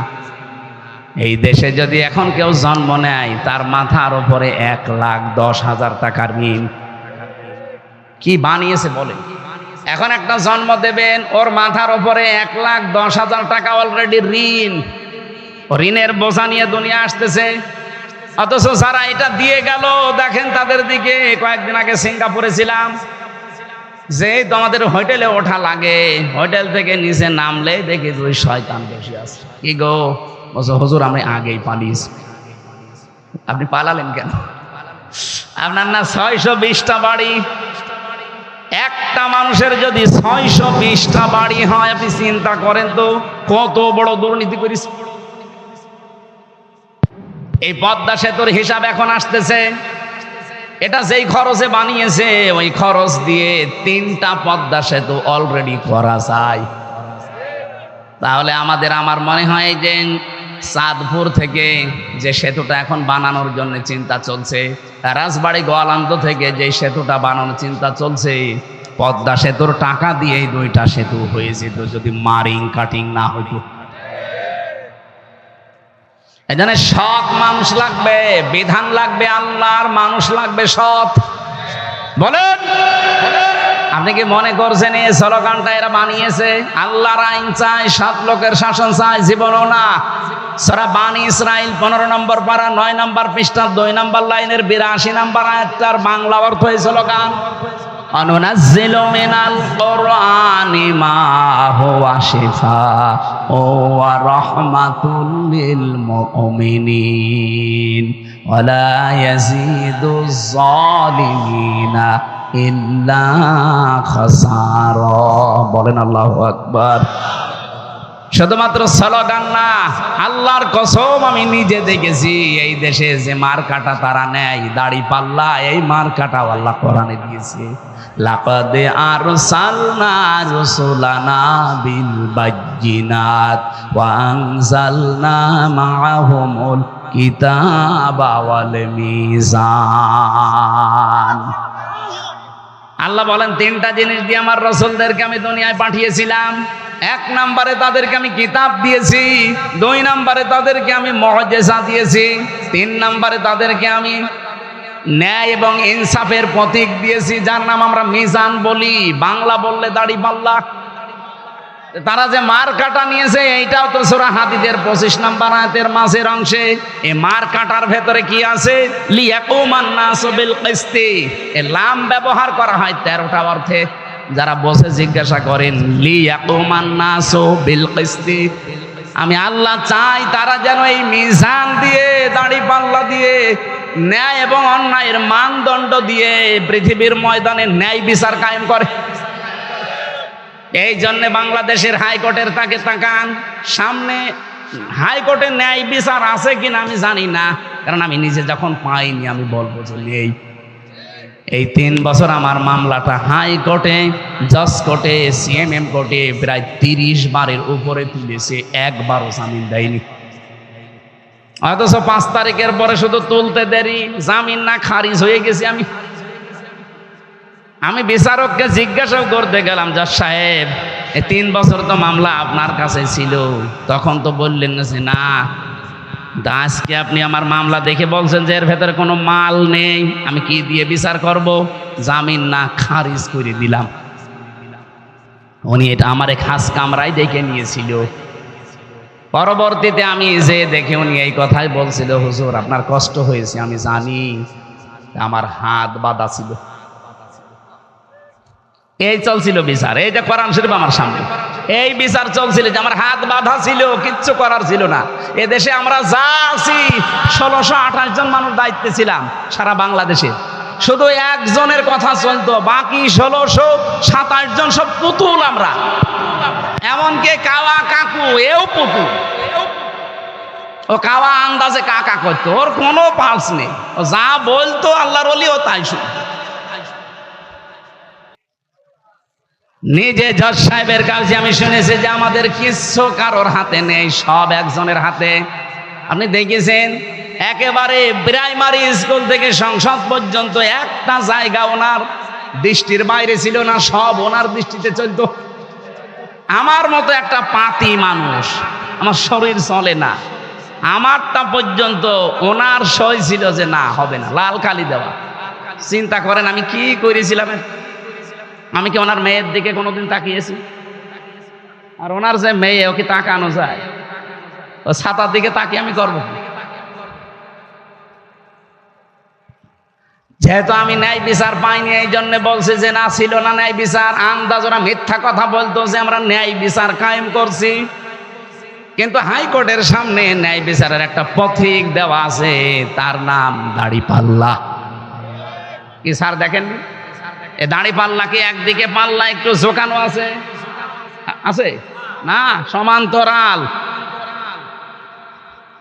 এই দেশে যদি এখন কেউ জন্ম নেয়, তার মাথার উপরে 1,10,000 টাকার ঋণ। কি বানিয়েছে বলে? এখন একটা জন্ম দেবেন, ওর মাথার উপরে 1,10,000 টাকা অলরেডি ঋণ। ঋণের বোঝা নিয়ে দুনিয়া আসতেছে। অথচ যারা এটা দিয়ে গেল, দেখেন তাদের দিকে। কয়েকদিন আগে সিঙ্গাপুরে ছিলাম, যে তোমাদের হোটেলে ওঠা লাগে, হোটেল থেকে নিচে নামলে দেখি ওই শয়তান বসে আছে। কি গো? বলছো হুজুর আমি আগেই পালিয়েছি। আপনি পালালেন কেন? আপনার না 620টা বাড়ি। একটা মানুষের যদি 620টা বাড়ি হয়, আপনি চিন্তা করেন তো কত বড় দুর্নীতি করিস। এই পদ্মা সেতুর হিসাব এখন আসতেছে। এটা যেই খরচে বানিয়েছে, ওই খরচ দিয়ে 3টা পদ্মা সেতু অলরেডি করা যায়। তাহলে আমার মনে হয় যে চাঁদপুর থেকে যে সেতুটা এখন বানানোর জন্য চিন্তা চলছে, রাজবাড়ী গোয়ালন্দ থেকে যে সেতুটা বানানোর চিন্তা চলছে, পদ্মা সেতুর টাকা দিয়েই 2টা সেতু হয়ে যেত যদি মারিং কাটিং না হইতো। এজন্য সৎ মানুষ লাগবে, বিধান লাগবে আল্লাহর, মানুষ লাগবে সৎ। বলেন, আপনি কি মনে করছেন এই স্লোগানটা এরা বানিয়েছে? আল্লাহর আইন চাই, সৎ লোকের শাসন চাই, জীবনও না। সূরা বানী ইসরাইল 15 নম্বর পারা 9 নম্বর পৃষ্ঠা 2 নম্বর লাইনের 82 নম্বর আয়াতটার বাংলা অর্থ এই স্লোগান। وننزل من القرآن ما هو شفاء ورحمة للمؤمنين ولا يزيد الظالمين إلا خسارا বলেন আল্লাহু আকবার। শুধুমাত্র স্লোগান না, আল্লাহর কসম আমি নিজে দেখেছি এই দেশে যে মার কাটা তারা নেয় দাড়ি পাল্লা, এই মার কাটা আল্লাহ কোরআনে দিয়েছে। লাকাদ আরসালনা রাসূলানা বিল বায়্যিনাত ওয়া আনজালনা মাআহুমুল কিতাবা ওয়াল মিজান। আল্লাহ বলেন তিনটা জিনিস দিয়ে আমার রাসূলদেরকে আমি দুনিয়ায় পাঠিয়েছিলাম। এক নম্বরে তাদেরকে আমি কিতাব দিয়েছি, দুই নম্বরে তাদেরকে আমি মুআজিজা দিয়েছি, তিন নম্বরে তাদেরকে আমি ন্যায় এবং ইনসাফের প্রতীক দিয়েছি, যার নাম আমরা মিজান বলি, বাংলা বললে দাড়ি পাল্লা। তারা যে মার কাটা নিয়েছে এইটাও তো সূরা হাদীদের 25 নম্বর আয়াতের মাঝের অংশে। এই মার কাটার ভেতরে কি আছে? লিয়াকুমান নাসু বিল কিসতি। এই লাম ব্যবহার করা হয় 13টা অর্থে। যারা বসে জিজ্ঞাসা করেন লিয়াকুমান নাসু বিল কিসতি, আমি আল্লাহ চাই তারা যেন এই মিজান দিয়ে, দাড়ি পাল্লা দিয়ে, ন্যায় এবং অন্যায়ের মানদণ্ড দিয়ে পৃথিবীর ময়দানে ন্যায় বিচার কায়েম করে। এই জন্য বাংলাদেশের হাইকোর্টের তাকে তাকান, সামনে হাইকোর্টে ন্যায় বিচার আছে কিনা আমি জানি না, কারণ আমি নিজে যখন পাইনি আমি বলবো যে নেই। এই 3 বছর আমার মামলাটা হাইকোর্টে, জজ কোর্টে, সিএমএম কোর্টে প্রায় 30 বারের উপরে তুলেছে, একবারও জামিন দেয়নি। অথচ 5 তারিখের পরে শুধু তুলতে দেরি, জামিন না খারিজ হয়ে গেছি। আমি বিচারককে জিজ্ঞাসাও করতে গেলাম, জজ সাহেব এই 3 বছর তো মামলা আপনার কাছে ছিল, তখন তো বললেন যে না, আজকে আপনি আমার মামলা দেখে বলছেন যে এর ভেতরে কোনো মাল নেই, আমি কি দিয়ে বিচার করব? জামিন না খারিজ করে দিলাম। উনি এটা আমার খাস কামরায় দেখে নিয়েছিল। পরবর্তীতে আমি যে দেখে উনি এই কথাই বলছিল, হুজুর আপনার কষ্ট হয়েছে আমি জানি, আমার হাত বাঁধা ছিল। এই চলছিল বিচার, এই যে কোরআন শরীফ আমার সামনে, এই বিচার চলছিল যে আমার হাত বাঁধা ছিল, কিচ্ছু করার ছিল না। এদেশে আমরা যা আছি 1628 জন মানুষ দায়িত্বে ছিলাম সারা বাংলাদেশে, শুধু একজনের কথা চলতো, বাকি 1627 জন সব পুতুল আমরা। এমনকি কাওয়া কাকু এও পুতুল, ও কাওয়া আন্দাজে কাকা করতো, ওর কোনো পালস নেই, ও যা বলতো আল্লাহর ওলি ও তাই শুনতো। নিজে জজ সাহেবের কাছে আমি শুনেছি যে আমাদের কিচ্ছু কারোর হাতে নেই, সব একজনের হাতে। আপনি দেখেছেন একেবারে প্রাইমারি স্কুল থেকে সংসদ পর্যন্ত একটা জায়গা ওনার দৃষ্টির বাইরে ছিল না, সব ওনার দৃষ্টিতে চলতো। আমার মতো একটা পাতি মানুষ, আমার শরীর চলে না, আমারটা পর্যন্ত ওনার সই ছিল যে না হবে না, লাল কালি দেওয়া। চিন্তা করেন আমি কি করেছিলাম। আমি কি ওনার মেয়ের দিকে কোনোদিন তাকিয়েছি? আর ওনার যে মেয়ে, ওকে তাকানো যায়? ও ছাতার দিকে তাকিয়ে আমি করবো? যেহেতু আমি ন্যায় বিচার পাইনি, এই জন্য বলছি যে না, ছিল না ন্যায় বিচার। আন্দাজ ওরা মিথ্যা কথা বলতো যে আমরা ন্যায় বিচার কায়েম করছি, কিন্তু হাইকোর্টের সামনে ন্যায় বিচারের একটা পথিক দেওয়া আছে, তার নাম দাড়ি পাল্লা। কি স্যার দেখেননি? এ দাড়ি পাল্লা কি একদিকে পাল্লা একটু ঝোকানো আছে? আছে না, সমান্তরাল।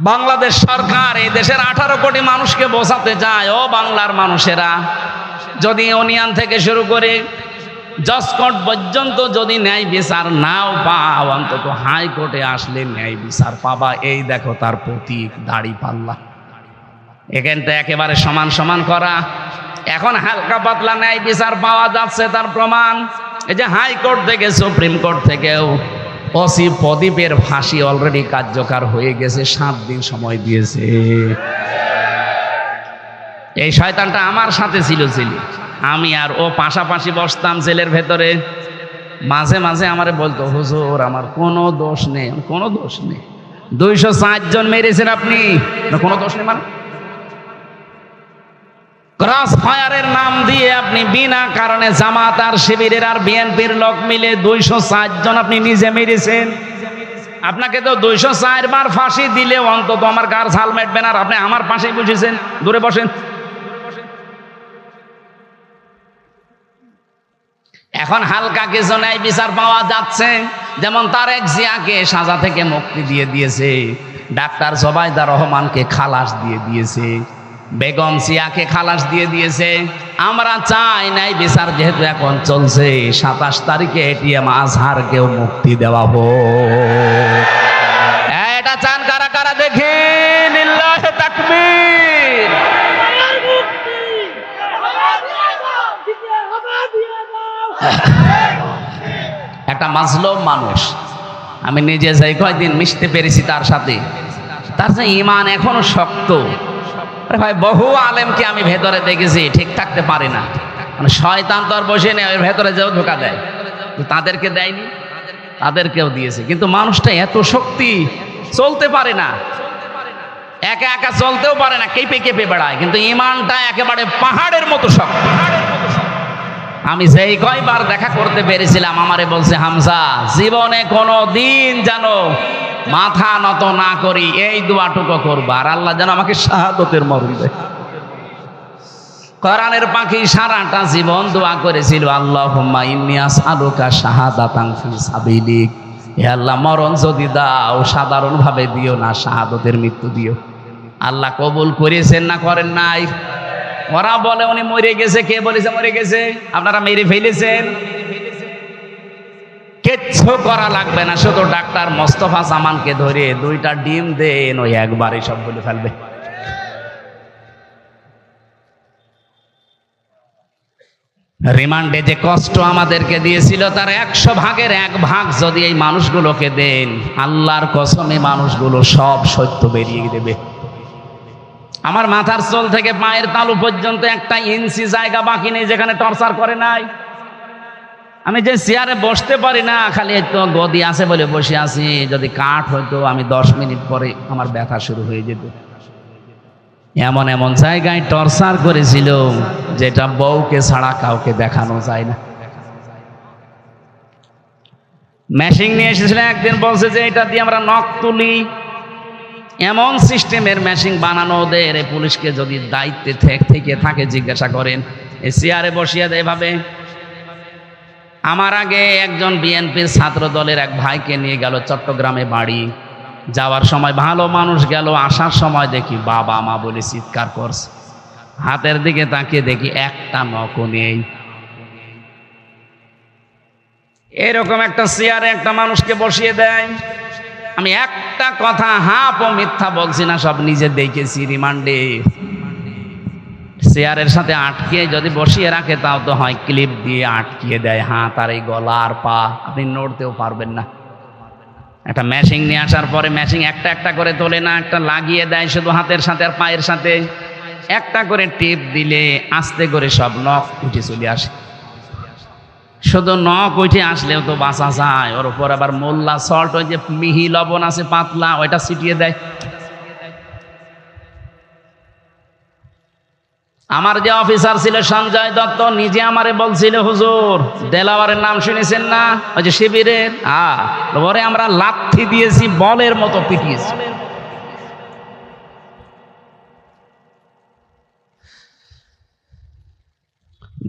বাংলাদেশ সরকার এই দেশের 18 কোটি মানুষকে বোঝাতে চায়, ও বাংলার মানুষেরা, যদি ইউনিয়ন থেকে শুরু করে জজ কোর্ট পর্যন্ত যদি ন্যায় বিচার নাও পাও, অন্তত হাইকোর্টে আসলে ন্যায় বিচার পাবা। এই দেখো তার প্রতীক দাড়ি পাল্লা। এখানটা একেবারে সমান সমান করা। এখন হালকা পাতলা ন্যায় বিচার পাওয়া যাচ্ছে, তার প্রমাণ এই যে হাইকোর্ট থেকে সুপ্রিম কোর্ট থেকেও ওসি প্রদীপের ফাঁসি অলরেডি কার্যকর হয়ে গেছে, 7 দিন সময় দিয়েছে। এই শয়তানটা আমার সাথে ছিল, আমি আর ও পাশাপাশি বসতাম জেলের ভেতরে। মাঝে মাঝে আমারে বলতো, হুজুর আমার কোনো দোষ নেই। কোনো দোষ নেই? 204 জন মেরেছেন আপনি, কোনো দোষ নেই মানে? ক্রস ফায়ারের নাম দিয়ে আপনি বিনা কারণে জামাত আর শিবিরের আর বিএনপির লোক মিলে 204 জন আপনি নিজে মেরেছেন। আপনাকে তো 204 বার ফাঁসি দিলে অন্তত আমার গার ঝাল মেটবে না, আর আপনি আমার পাশেই বসেছেন, দূরে বসেন। এখন হালকা কিছু নাই, বিচার পাওয়া যাচ্ছে। যেমন তারেক জিয়াকে সাজা থেকে মুক্তি দিয়ে দিয়েছে, ডাক্তার জোবাইদা রহমানকে খালাস দিয়ে দিয়েছে, বেগম জিয়াকে খালাস দিয়ে দিয়েছে। আমরা চাই নাই বিচার যেহেতু এখন চলছে, 27 তারিখে এটিএম আজহারকেও মুক্তি দেওয়া হোক। এটা চান কারা কারা দেখেন? লিল্লাহি তাকবীর। একটা মাজলুম মানুষ, আমি নিজে যাই কয়েকদিন মিশতে পেরেছি তার সাথে, তার যে ঈমান এখনো শক্ত। আরে ভাই, বহু আলেমকে আমি ভেতরে দেখেছি ঠিক থাকতে পারে না, মানে শয়তান তো আর বসে নেই, ওর ভেতরে যেও ধোকা দেয়। তাদেরকে দেয়নি, তাদেরকেও দিয়েছে, কিন্তু মানুষটা এত শক্তি, চলতে পারে না, একা একা চলতেও পারে না, কেঁপে কেঁপে বেড়ায়, কিন্তু ঈমানটা একেবারে পাহাড়ের মতো শক্ত। আমি যেই কয়বার দেখা করতে পেরেছিলাম, আমারে বলছে, হামজা, জীবনে কোনো দিন যেন মাথা নত না করি, এই দোয়াটুকু করবো, আর আল্লাহ যেন আমাকে শাহাদতের মরণ দেয়। কোরআনের পাখি সারাটা জীবন দোয়া করেছিল, আল্লাহুম্মা ইন্নী আসআলুকা শাহাদাতান ফি সাবিলিক, হে আল্লাহ, মরণ যদি দাও সাধারণ ভাবে দিও না, শাহাদতের মৃত্যু দিও। আল্লাহ কবুল করেছেন না করেন নাই? ওরা বলে উনি মরে গেছে। কে বলেছে মরে গেছে? আপনারা মেরে ফেলেছেন। কিচ্ছু করা লাগবে না, শুধু ডাক্তার মোস্তফা জামানকে ধরে 2টা ডিম দেন, ওই একবারই সব বলে ফেলবে। রিমান্ডে যে কষ্ট আমাদেরকে দিয়েছিল, তার 100 ভাগের 1 ভাগ যদি এই মানুষগুলোকে দেন, আল্লাহর কসমে মানুষগুলো সব সত্য বেরিয়ে দেবে। আমার মাথার চুল থেকে পায়ের তালু পর্যন্ত 1 ইঞ্চি জায়গা বাকি নেই যেখানে টর্চার করে নাই। আমি যে চেয়ারে বসতে পারি না, খালি তো গদি আছে বলে বসে আছি, যদি কাঠ হইতো আমি 10 মিনিট পরে আমার ব্যথা শুরু হয়ে যেত। এমন এমন জায়গায় টর্চার করেছিল যেটা বউকে ছাড়া কাউকে দেখানো যায় না। মেশিন নিয়ে এসেছিল একদিন, বলছে যে এটা দিয়ে আমরা নখ তুলি। এমন সিস্টেমের মেশিন বানানো ওদের, পুলিশকে যদি দায়িত্বে থেকে থাকে জিজ্ঞাসা করেন, এই চেয়ারে বসিয়ে দেয় এভাবে। আমার আগে একজন বিএনপির ছাত্র দলের এক ভাইকে নিয়ে গেল চট্টগ্রামে বাড়ি। যাওয়ার সময় ভালো মানুষ গেল, আসার সময় দেখি বাবা মা বলে চিৎকার করছে। হাতের দিকে তাকিয়ে দেখি 1টা নখও নেই। এরকম একটা চেয়ারে একটা মানুষকে বসিয়ে দেয়। আমি একটা কথা হাফ ও মিথ্যা বলছি না, সব নিজে দেখেছি। রিমান্ডে চেয়ারের সাথে আটকে যদি বসিয়ে রাখে, তাও তো হয় ক্লিপ দিয়ে আটকিয়ে দেয় হাত আর এই গলা আর পা, আপনি নড়তেও পারবেন না। একটা মেশিন নিয়ে আসার পরে মেশিন একটা একটা করে তোলে না, একটা লাগিয়ে দেয় শুধু হাতের সাথে আর পায়ের সাথে। একটা করে টিপ দিলে আস্তে করে সব নখ উঠে চলে আসে। শুধু নখ উঠে আসলেও তো বাঁচা যায়, ওর উপর আবার মোল্লা সল্ট, ওই যে মিহি লবণ আছে পাতলা, ওইটা ছিটিয়ে দেয়। আমার যে অফিসার ছিল সঞ্জয় দত্ত, নিজে আমারে বলছিল, হুজুর দেলাওয়ারের নাম শুনেছেন না, ওই যে শিবিরের, ওরে আমরা লাথি দিয়েছি, বলের মতো পিটিয়েছি।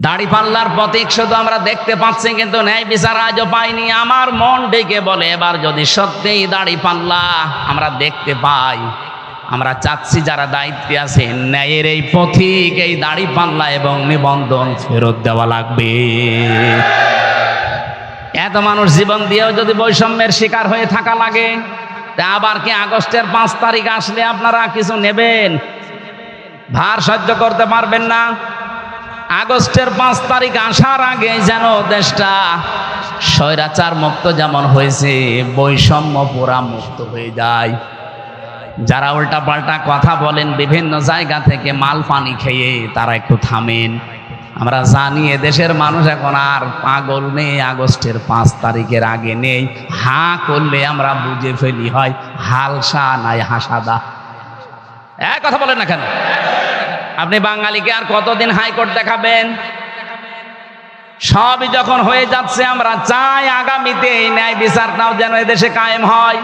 দাড়িপাল্লার প্রতীক শুধু আমরা দেখতে পাচ্ছি, কিন্তু ন্যায় বিচার আজও পাইনি। আমার মন ডেকে বলে, এবার যদি সত্যিই দাড়িপাল্লা আমরা দেখতে পাই, আমরা চাচ্ছি যারা দায়িত্বে আছে, ন্যায়ের এই পথিক, এই দাড়িপাল্লা এবং নিবন্ধন ফেরত দেওয়া লাগবে। এত মানুষ জীবন দিয়েও যদি বৈষম্যের শিকার হয়ে থাকা লাগে, তা আবার কি আগস্টের 5 তারিখ আসলে আপনারা কিছু নেবেন? ভার সহ্য করতে পারবেন না? আগস্টের 5 তারিখ আসার আগে যেন দেশটা স্বৈরাচার মুক্ত যেমন হয়েছে, বৈষম্য পুরা মুক্ত হয়ে যায়। যারা উল্টা পাল্টা কথা বলেন বিভিন্ন জায়গা থেকে মাল পানি খেয়ে, তারা একটু থামেন। আমরা জানি দেশের মানুষ এখন আর পাগল নেই, আগস্টের 5 তারিখের আগে নেই। হাঁ করলে আমরা বুঝে ফেলি হয় হালসা নাই হাসাদা। কথা বলেন না কেন? আপনি বাঙালিকে আর কতদিন হাইকোর্ট দেখাবেন? সবই যখন হয়ে যাচ্ছে, আমরা চাই আগামীতে এই ন্যায় বিচারটাও যেন এদেশে কায়েম হয়।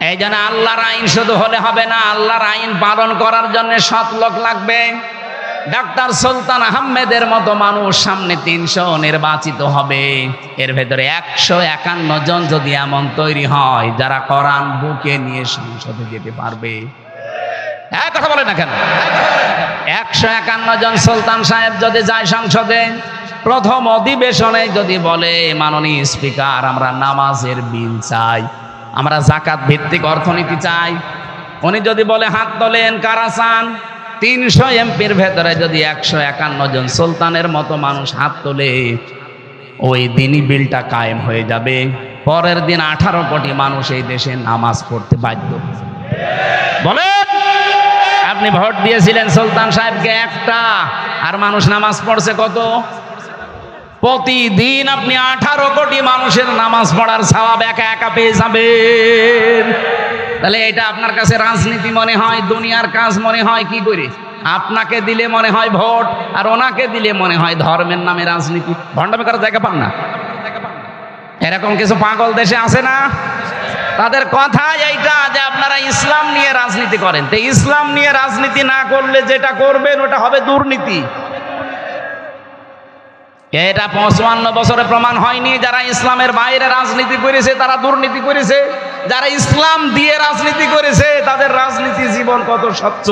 এই জন্য আল্লাহর আইন শুধু হলে হবে না, আল্লাহর আইন পালন করার জন্য সৎ লোক লাগবে। ডাক্তার সুলতান আহমেদের মতো মানুষ সামনে 300 নির্বাচিত হবে। এর ভেতরে 151 জন যদি এমন তৈরি হয় যারা কোরআন বুকে নিয়ে সংসদে যেতে পারবে। কথা বলে না কেন? 151 জন সুলতান সাহেব যদি যায় সংসদে, প্রথম অধিবেশনে যদি বলে, মাননীয় স্পিকার, আমরা নামাজের বিল চাই, আমরা যাকাত ভিত্তিক অর্থনীতি চাই, উনি যদি বলে হাত তোলেন কারা চান, 300 এমপির ভেতরে যদি 151 জন সুলতানের মতো মানুষ হাত তোলে, ওই দিনই বিলটা কায়েম হয়ে যাবে। পরের দিন 18 কোটি মানুষ এই দেশে নামাজ পড়তে বাধ্য। বলেন, আপনি ভোট দিয়েছিলেন সুলতান সাহেবকে একটা, আর মানুষ নামাজ পড়ছে কত? প্রতিদিন আপনি 18 কোটি মানুষের নামাজ পড়ার সওয়াব একা একা পেয়ে যাবেন। তাহলে এটা আপনার কাছে রাজনীতি মনে হয়, দুনিয়ার কাজ মনে হয় কি করে? আপনাকে দিলে মনে হয় ভোট, আর ওনাকে দিলে মনে হয় ধর্মের নামে রাজনীতি। ভণ্ডামি করার জায়গা পান না? এরকম কিছু পাগল দেশে আছে না? তাদের কথা এইটা যে আপনারা ইসলাম নিয়ে রাজনীতি করেন। তো ইসলাম নিয়ে রাজনীতি না করলে যেটা করবেন ওটা হবে দুর্নীতি। এটা 55 বছরে প্রমাণ হয়নি। যারা ইসলামের বাইরে রাজনীতি করেছে তারা দুর্নীতি করেছে, যারা ইসলাম দিয়ে রাজনীতি করেছে তাদের রাজনীতি জীবন কত স্বচ্ছ।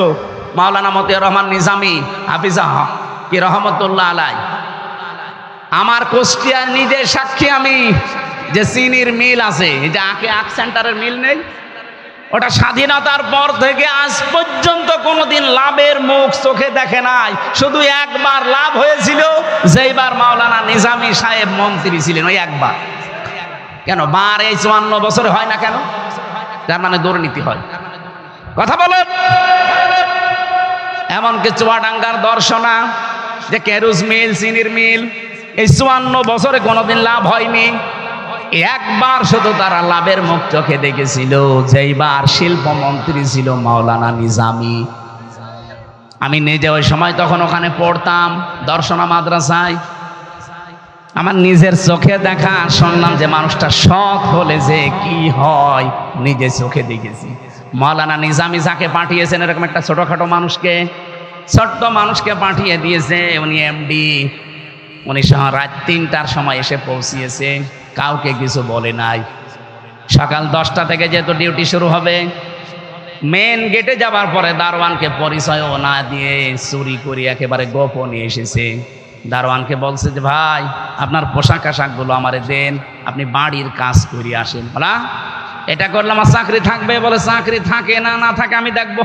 মাওলানা মতিয়ার রহমান নিজামী হাফিজাহ কি রহমতুল্লাহ আলাই, আমার কুষ্টিয়ার নিজের সাক্ষী আমি, যে চিনির মিল আছে, যে আখ সেন্টারের মিল নেই, ওটা স্বাধীনতার পর থেকে আজ পর্যন্ত কোনোদিন লাভের মুখ চোখে দেখে নাই। শুধু একবার লাভ হয়েছিল, যেইবার মাওলানা নিজামী সাহেব মন্ত্রী ছিলেন, ওই একবার। কেন বার এই 54 বছরে হয় না কেন? তার মানে দুর্নীতি হয়। কথা বলেন। এমনকি চুয়াডাঙ্গার দর্শনা যে কেরুজ মিল, চিনির মিল, এই 54 বছরে কোনোদিন লাভ হয়নি। একবার শুধু তারা লাভের মুখ চোখে দেখেছিল, যেইবার শিল্পমন্ত্রী ছিল মাওলানা নিজামী। আমি নিজে ওই সময় তখন ওখানে পড়তাম দর্শনা মাদ্রাসায়। আমার নিজের চোখে দেখা, শুনলাম যে মানুষটা সৎ হলে যে কি হয়, নিজে চোখে দেখেছি। মাওলানা নিজামী যাকে পাঠিয়েছেন, এরকম একটা ছোটখাটো মানুষকে, ছোট্ট মানুষকে পাঠিয়ে দিয়েছে, উনি এমডি। উনি রাত 3টার সময় এসে পৌঁছিয়েছে, কাউকে কিছু বলে নাই। সকাল 10টা থেকে যেহেতু ডিউটি শুরু হবে, মেন গেটে যাবার পরে দারোয়ানকে পরিচয়ও না দিয়ে চুরি করে একেবারে গোপনে এসেছে। দারোয়ানকে বলছে যে ভাই, আপনার পোশাক আশাকগুলো আমারে দেন, আপনি বাড়ির কাজ করে আসেন। বলা এটা করলে আমার চাকরি থাকবে? বলে চাকরি থাকে না, না থাকে আমি দেখবো।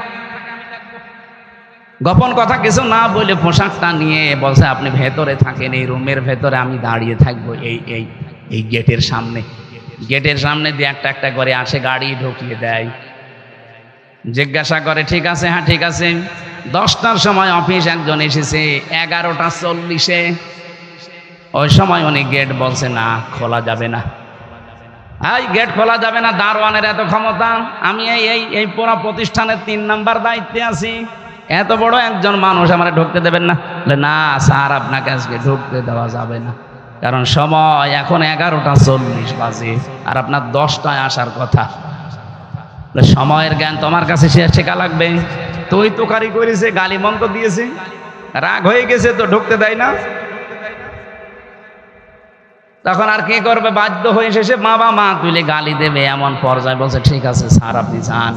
গোপন কথা কিছু না বলে পোশাকটা নিয়ে বলছে আপনি ভেতরে থাকেন, এই রুমের ভেতরে আমি দাঁড়িয়ে থাকবো এই গেটের সামনে। গেটের সামনে দিয়ে একটা একটা করে আসে, গাড়ি ঢুকিয়ে দেয়, জিজ্ঞাসা করে ঠিক আছে, হ্যাঁ ঠিক আছে। 10টার সময় অফিস একজন এসেছে, 11টা 40-এ, ওই সময় উনি গেট বলছে না, খোলা যাবে না। এই গেট খোলা যাবে না, দারোয়ানের এত ক্ষমতা। আমি এই পুরো প্রতিষ্ঠানের 3 নাম্বার দায়িত্বে আছি, এত বড় একজন মানুষ আমার ঢুকতে দেবেন না? না স্যার, আপনাকে আজকে ঢুকতে দেওয়া যাবে না, কারণ সময় এখন 11টা 40 বাজে, আর আপনার 10টায় আসার কথা। সময়ের জ্ঞান তোমার কাছে শেখা লাগবে। তুই তোকারি করেছে, গালি মন্ত্র দিয়েছে, রাগ হয়ে গেছে তো ঢুকতে দেয় না। তখন আর কি করবে? বাধ্য হয়ে শেষে মা তুলে গালি দেবে, এমন পর্যায়ে বলছে ঠিক আছে স্যার আপনি যান।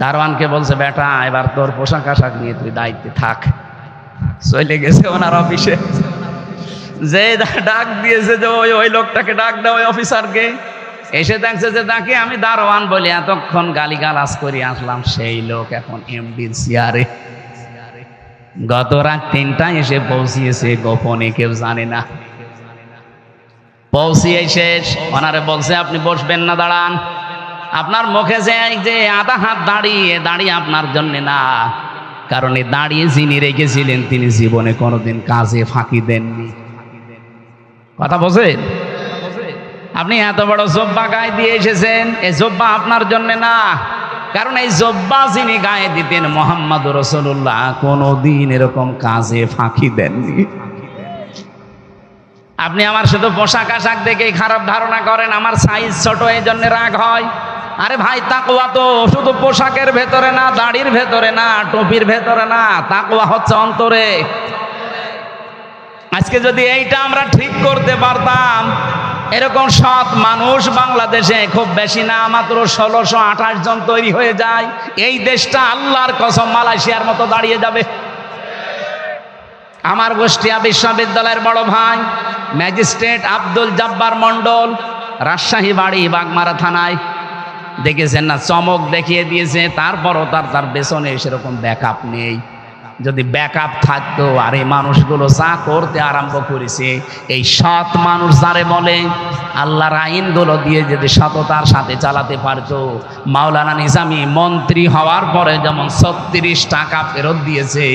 দারোয়ানকে বলছে বেটা, এবার তোর পোশাক আশাক নিয়ে তুই দায়িত্বে থাক। চলে গেছে ওনার অফিসে, যে ডাক দিয়েছে যে ওই লোকটাকে ডাক দাও, ওই অফিসারকে। এসে দেখছে যে তাকে আমি দারোয়ান বলে এতক্ষণ গালিগালাজ করে আসলাম, সেই লোক এখন এমডির চেয়ারে। গত রাত 3টায় এসে পৌঁছিয়েছে, গোপনে, কেউ জানে না। পৌঁছিয়ে শেষ, ওনারে বলছে আপনি বসবেন না, দাঁড়ান। আপনার মুখে যে আধা হাত দাঁড়িয়ে আপনার জন্য না, কারণ এই দাঁড়িয়ে যিনি রেখেছিলেন তিনি জীবনে কোনোদিন কাজে ফাঁকি দেননি। কথা বোঝেন? আপনি এত বড় জব্বা গায়ে দিয়ে এসেছেন, এই জব্বা আপনার জন্য না, কারণ এই জব্বা যিনি গায়ে দিতেন মোহাম্মদ রাসূলুল্লাহ কোনোদিন এরকম কাজে ফাঁকি দেননি। আপনি আমার শুধু পোশাক আশাক দেখেই খারাপ ধারণা করেন, আমার সাইজ ছোট এই জন্য রাগ হয়। আরে ভাই, তাকওয়া তো শুধু পোশাকের ভেতরে না, দাড়ির ভেতরে না, টুপির ভেতরে না, তাকওয়া হচ্ছে অন্তরে। আজকে যদি এইটা আমরা ঠিক করতে পারতাম, এরকম সৎ মানুষ বাংলাদেশে খুব বেশি না, মাত্র 1628 জন তৈরি হয়ে যায়, এই দেশটা আল্লাহর কসম মালয়েশিয়ার মতো দাঁড়িয়ে যাবে। আমার কুষ্টিয়া বিশ্ববিদ্যালয়ের বড় ভাই ম্যাজিস্ট্রেট আব্দুল জব্বার মন্ডল, রাজশাহী বাড়ি, বাগমারা থানায়, দেখেছেন না, চমক দেখিয়ে দিয়েছে। তারপরও তার পেছনে সেরকম ব্যাকআপ নেই। যদি ব্যাকআপ থাকতো, আর এই মানুষগুলো যা করতে আরম্ভ করেছে, এই সৎ মানুষ যারে বলে, আল্লাহর আইনগুলো দিয়ে যদি সততার সাথে চালাতে পারতো, মাওলানা নিজামী মন্ত্রী হওয়ার পরে যেমন 36 টাকা ফেরত দিয়েছে,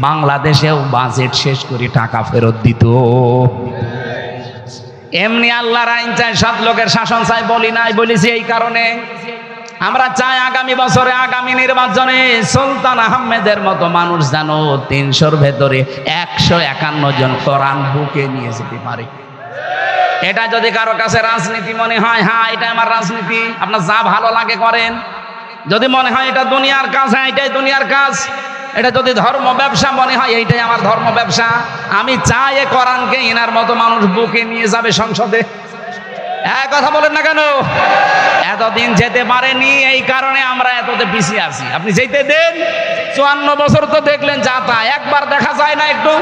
বাংলাদেশেও বাজেট শেষ করে টাকা ফেরত দিত। এমনি আল্লাহর আইন চাই, সৎ লোকের শাসন চাই বলি নাই, বলেছি এই কারণে আমরা চাই আগামী বছরে, আগামী নির্বাচনে সুলতান আহমেদের মতো মানুষ যেন 300-র ভেতরে 151 জন কোরআন বুকে নিয়ে যেতে পারে। এটা যদি কারো কাছে রাজনীতি মনে হয়, হ্যাঁ এটা আমার রাজনীতি, আপনার যা ভালো লাগে করেন। যদি মনে হয় এটা দুনিয়ার কাজ, হ্যাঁ এটাই দুনিয়ার কাজ। এটা যদি ধর্ম ব্যবসা মনে হয়, এইটাই আমার ধর্ম ব্যবসা। আমি চাই এ কোরআনকে এনার মতো মানুষ বুকে নিয়ে যাবে সংসদে। এক কথা বলেন না কেন? এতদিন যেতে পারেনি, এই কারণে আমরা এততে পিছিয়ে আছি। আপনি যেতে দেন, 54 বছর তো দেখলেন, যা তা একবার দেখা যায় না একটু।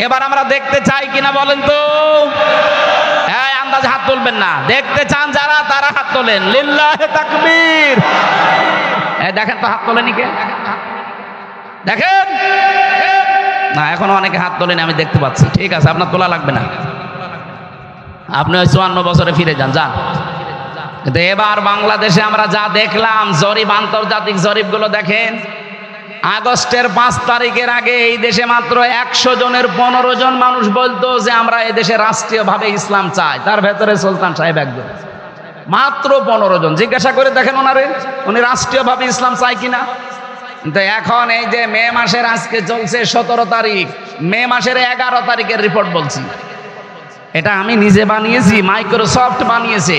এবার আমরা দেখতে চাই কিনা বলেন তো? হ্যাঁ, আন্দাজে হাত তুলবেন না। দেখতে চান যারা, তারা হাত তোলেন। লিল্লাহে তাকবীর। দেখেন তো হাত তোলেনি কে? দেখেন না, এখনো অনেকে হাত তোলেন, আমি দেখতে পাচ্ছি। ঠিক আছে, আপনার তোলা লাগবে না, আপনি ওই 54 বছরে ফিরে যান। কিন্তু এবার বাংলাদেশে আমরা যা দেখলাম, জরিপ, আন্তর্জাতিক জরিপগুলো দেখেন। আগস্টের 5 তারিখের আগে এই দেশে মাত্র 100 জনের 15 জন মানুষ বলতো যে আমরা এই দেশে রাষ্ট্রীয়ভাবে ইসলাম চাই। তার ভেতরে সুলতান সাহেব একজন, মাত্র 15 জন। জিজ্ঞাসা করে দেখেন ওনারে, উনি রাষ্ট্রীয়ভাবে ইসলাম চাই কিনা। কিন্তু এখন এই যে মে মাসের, আজকে চলছে 17 তারিখ, মে মাসের 11 তারিখের রিপোর্ট বলছি, এটা আমি নিজে বানিয়েছি, মাইক্রোসফট বানিয়েছে,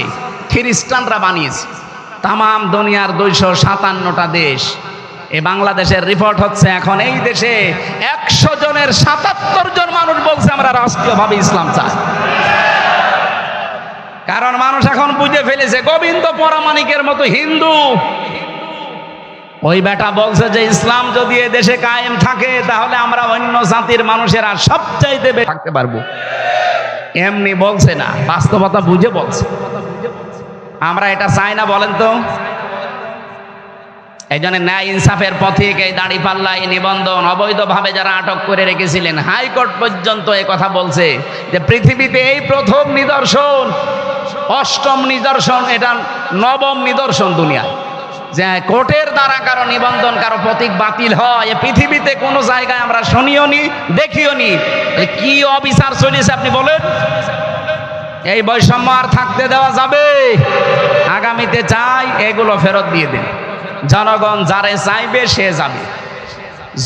খ্রিস্টানরা বানিয়েছে, তাম দুনিয়ার 257টা দেশ। এই বাংলাদেশের রিপোর্ট হচ্ছে, এখন এই দেশে 100 জনের 77 জন মানুষ বলছে আমরা রাষ্ট্রীয়ভাবে ইসলাম চাই। কারণ মানুষ এখন বুঝে ফেলেছে, গোবিন্দ পরামানিকের মতো হিন্দু, ওই বেটা বলছে যে ইসলাম যদি এ দেশে কায়েম থাকে, তাহলে আমরা অন্য জাতির মানুষেরা সবচাইতে বেশি থাকতে পারবো। এমনি বলছে না, বাস্তবতা বুঝে বলছে। আমরা এটা চাই না বলেন তো? এই জন্য ন্যায় ইনসাফের পথিক, এই দাঁড়িপাল্লা, এই নিবন্ধন অবৈধভাবে যারা আটক করে রেখেছিলেন, হাইকোর্ট পর্যন্ত এই কথা বলছে যে পৃথিবীতে এই প্রথম নিদর্শন, 8ম নিদর্শন, এটা 9ম নিদর্শন দুনিয়ায়, যে কোর্টের দ্বারা কারো নিবন্ধন, কারো প্রতীক বাতিল হয়। পৃথিবীতে কোনো জায়গায় আমরা শুনিও নি, দেখিও নি। কি অবিচার চলেছে আপনি বলেন? এই বৈষম্য আর থাকতে দেওয়া যাবে? আগামীতে চাই এগুলো ফেরত দিয়ে দিন। জনগণ যারে চাইবে সে যাবে,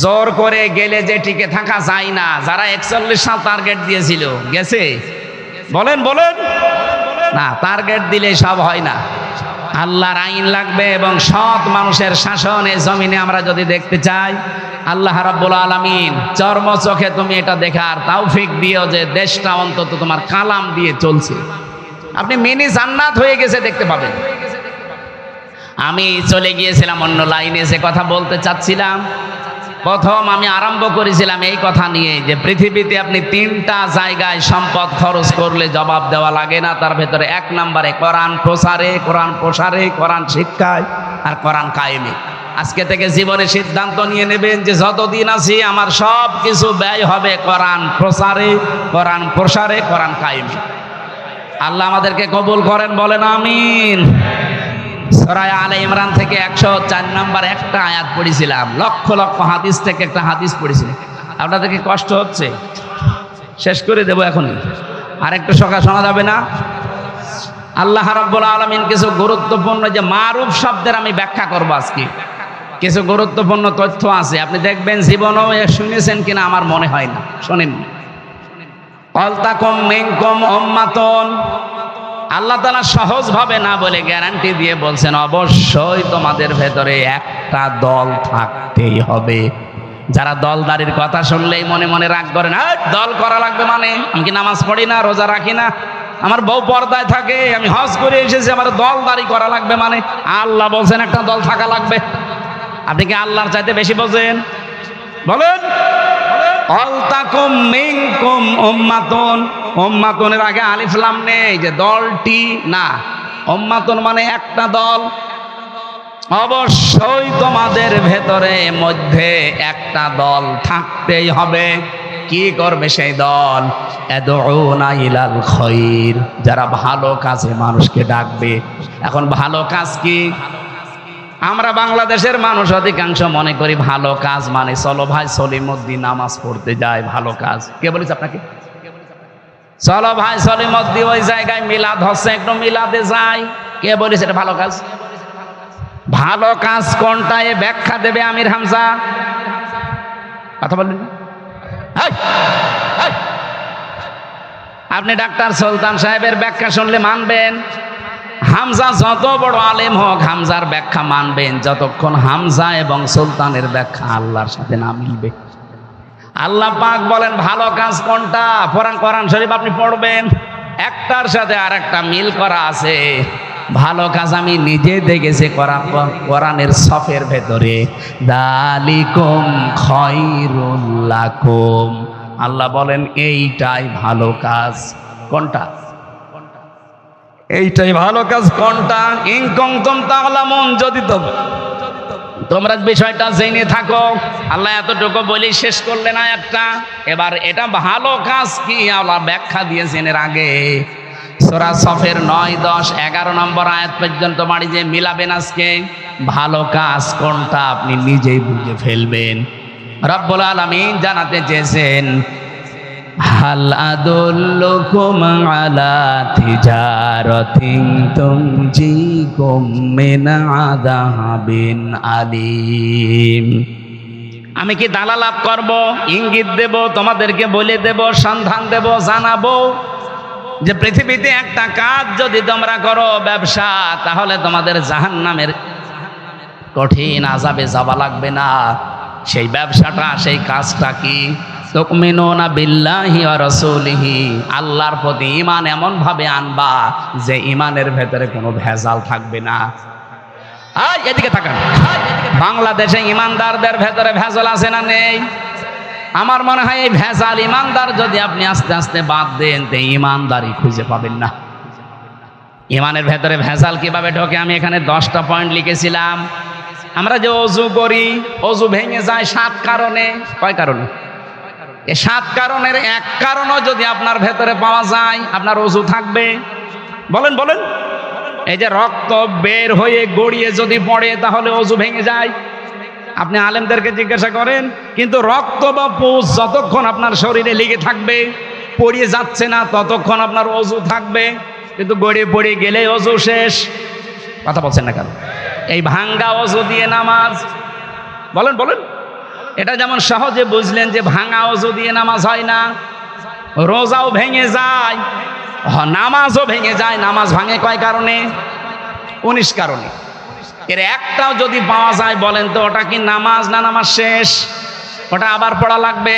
জোর করে গেলে যে টিকে থাকা যায় না। যারা 41 সাল টার্গেট দিয়েছিল, গেছে? বলেন বলেন না, টার্গেট দিলে সব হয় না। আল্লাহর আইন লাগবে এবং সৎ মানুষের শাসন এই জমিনে আমরা যদি দেখতে চাই, আল্লাহ রাব্বুল আলামিন চর্ম চোখে তুমি এটা দেখার তৌফিক দিও যে দেশটা অন্তত তোমার কালাম দিয়ে চলছে। আপনি মিনি জান্নাত হয়ে গেছে দেখতে পাবেন। আমি চলে গিয়েছিলাম অন্য লাইনে, যে কথা বলতে চাচ্ছিলাম, প্রথম আমি আরম্ভ করেছিলাম এই কথা নিয়ে যে পৃথিবীতে আপনি 3টা জায়গায় সম্পদ খরচ করলে জবাব দেওয়া লাগে না। তার ভেতরে 1 নম্বরে কোরআন প্রসারে, কোরআন শিক্ষায়, আর কোরআন কায়েমে। আজকে থেকে জীবনে সিদ্ধান্ত নিয়ে নেবেন যে যতদিন আছি আমার সব কিছু ব্যয় হবে কোরআন প্রসারে, কোরআন কায়েমে। আল্লাহ আমাদেরকে কবুল করেন, বলেন আমিন। সূরা আলে ইমরান থেকে 104 নম্বর একটা আয়াত পড়েছিলাম, লক্ষ লক্ষ হাদিস থেকে একটা হাদিস পড়েছিলাম। আপনাদেরকে কষ্ট হচ্ছে, শেষ করে দেবো এখনই, আর একটু সকাল শোনা যাবে না? আল্লাহ রাব্বুল আলামিন কিছু গুরুত্বপূর্ণ যে মারুফ শব্দের আমি ব্যাখ্যা করব আজকে। কিছু গুরুত্বপূর্ণ তথ্য আছে, আপনি দেখবেন জীবনেও শুনেছেন কিনা আমার মনে হয় না, শোনেননি। ওয়ালতাকুম মিনকুম উম্মাতুন, আল্লাহ তাআলা সহজভাবে না বলে গ্যারান্টি দিয়ে বলছেন অবশ্যই তোমাদের ভেতরে একটা দল থাকতেই হবে। যারা দলদারির কথা শুনলেই মনে মনে রাগ করেন, দল করা লাগবে মানে আমি কি নামাজ পড়ি না, রোজা রাখি না, আমার বউ পর্দায় থাকে, আমি হজ করে এসেছি, আমার দলদারি করা লাগবে মানে? আল্লাহ বলছেন একটা দল থাকা লাগবে। আপনি কি আল্লাহর চাইতে বেশি বোঝেন? বলেন। ওয়ালতাকুম মিনকুম উম্মাতুন, উম্মাতুনের আগে আলিফ লাম নেই যে দলটি না, উম্মাতুন মানে একটা দল। অবশ্যই তোমাদের ভেতরে মধ্যে একটা দল থাকতেই হবে। কি করবে সেই দল? ইয়াদউনা ইলাল খায়র, যারা ভালো কাজে মানুষকে ডাকবে। এখন ভালো কাজ কি? আমরা বাংলাদেশের মানুষ অধিকাংশ মনে করি ভালো কাজ মানে চলো ভাই সলিমুদ্দিন নামাজ পড়তে যায়, ভালো কাজ। কে বলেছে আপনাকে? চলো ভাই সলিমুদ্দিন ওই জায়গায় মিলাদ হচ্ছে, একটু মিলাদে যাই। কে বলেছে এটা ভালো কাজ? ভালো কাজ কোনটা এ ব্যাখ্যা দেবে আমির হামজা। কথা বললেন না? আপনি ডাক্তার সুলতান সাহেবের ব্যাখ্যা শুনলে মানবেন। হামজা যত বড় আলেম হোক, হামজার ব্যাখ্যা মানবেন যতক্ষণ হামজা এবং সুলতানের ব্যাখ্যা আল্লাহর সাথে না মিলবে। আল্লাহ পাক বলেন ভালো কাজ কোনটা, কোরআন শরীফ আপনি পড়বেন, একটার সাথে আর একটা মিল করা আছে। ভালো কাজ আমি নিজে দেখেছি কোরআনের সফের ভেতরে, যালিকুম খায়রুল লাকুম। আল্লাহ বলেন এইটাই ভালো কাজ। কোনটা? এইটাই ভালো কাজ। কোনটা? ইন কুনতুম তা'লামুন, যদি তোমরা বিষয়টা জেনে থাকো। আল্লাহ এতটুকু বলে শেষ করলেন আয়াতটা। এবার এটা ভালো কাজ কি আল্লাহ ব্যাখ্যা দিয়েছেন এর আগে। সূরা সফের 9, 10, 11 নম্বর আয়াত পর্যন্ত বাড়ি যে মিলাবেন আজকে। ভালো কাজ কোনটা আপনি নিজেই বুঝে ফেলবেন। রব্বুল আলামিন জানাতে চেয়েছেন, হাল আদুল্লুকুম আলা তিজারাতিন তুনজিকুম মিন আযাবিন আলীম। আমি কি দালালাত করব, ইঙ্গিত দেব, তোমাদেরকে বলে দেব, সন্ধান দেব, জানাবো যে পৃথিবীতে একটা কাজ যদি তোমরা করো, ব্যবসা, তাহলে তোমাদের জাহান্নামের কঠিন আযাবে যাওয়া লাগবে না। সেই ব্যবসাটা, সেই কাজটা কি? তুমিনুনা বিল্লাহি ওয়া রাসূলিহি, আল্লাহর প্রতি ঈমান এমন ভাবে আনবা যে ঈমানের ভেতরে কোনো ভেজাল থাকবে না। এদিকে তাকান, বাংলাদেশে ঈমানদারদের ভেতরে ভেজাল আছে না নেই? আমার মনে হয় এই ভেজাল ঈমানদার যদি আপনি আস্তে আস্তে বাদ দেন, তো ঈমানদারি খুঁজে পাবেন না। ঈমানের ভেতরে ভেজাল কিভাবে ঢোকে আমি এখানে 10টা পয়েন্ট লিখেছিলাম। আমরা যে অজু করি, অজু ভেঙে যায় 7 কারণে। কয় কারণে? এই 7 কারণের এক কারণও যদি আপনার ভেতরে পাওয়া যায়, আপনার অজু থাকবে। বলেন বলেন। এই যে রক্ত বের হয়ে গড়িয়ে যদি পড়ে, তাহলে অজু ভেঙে যায়। আপনি আলেমদেরকে জিজ্ঞাসা করেন, কিন্তু রক্ত বা পুষ যতক্ষণ আপনার শরীরে লেগে থাকবে, পড়িয়ে যাচ্ছে না, ততক্ষণ আপনার অজু থাকবে। কিন্তু গড়িয়ে পড়ে গেলে অজু শেষ। কথা বলছেন না কেন? এই ভাঙ্গা অজু দিয়ে নামাজ, বলেন বলেন। এটা যেমন সহজে বুঝলেন যে ভাঙা অজু দিয়ে নামাজ হয় না। রোজাও ভেঙে যায়, নামাজও ভেঙে যায়। নামাজ ভাঙে কয় কারণে? 19 কারণে। এর একটাও যদি পাওয়া যায়, বলেন তো ওটা কি নামাজ না নামাজ শেষ? ওটা আবার পড়া লাগবে।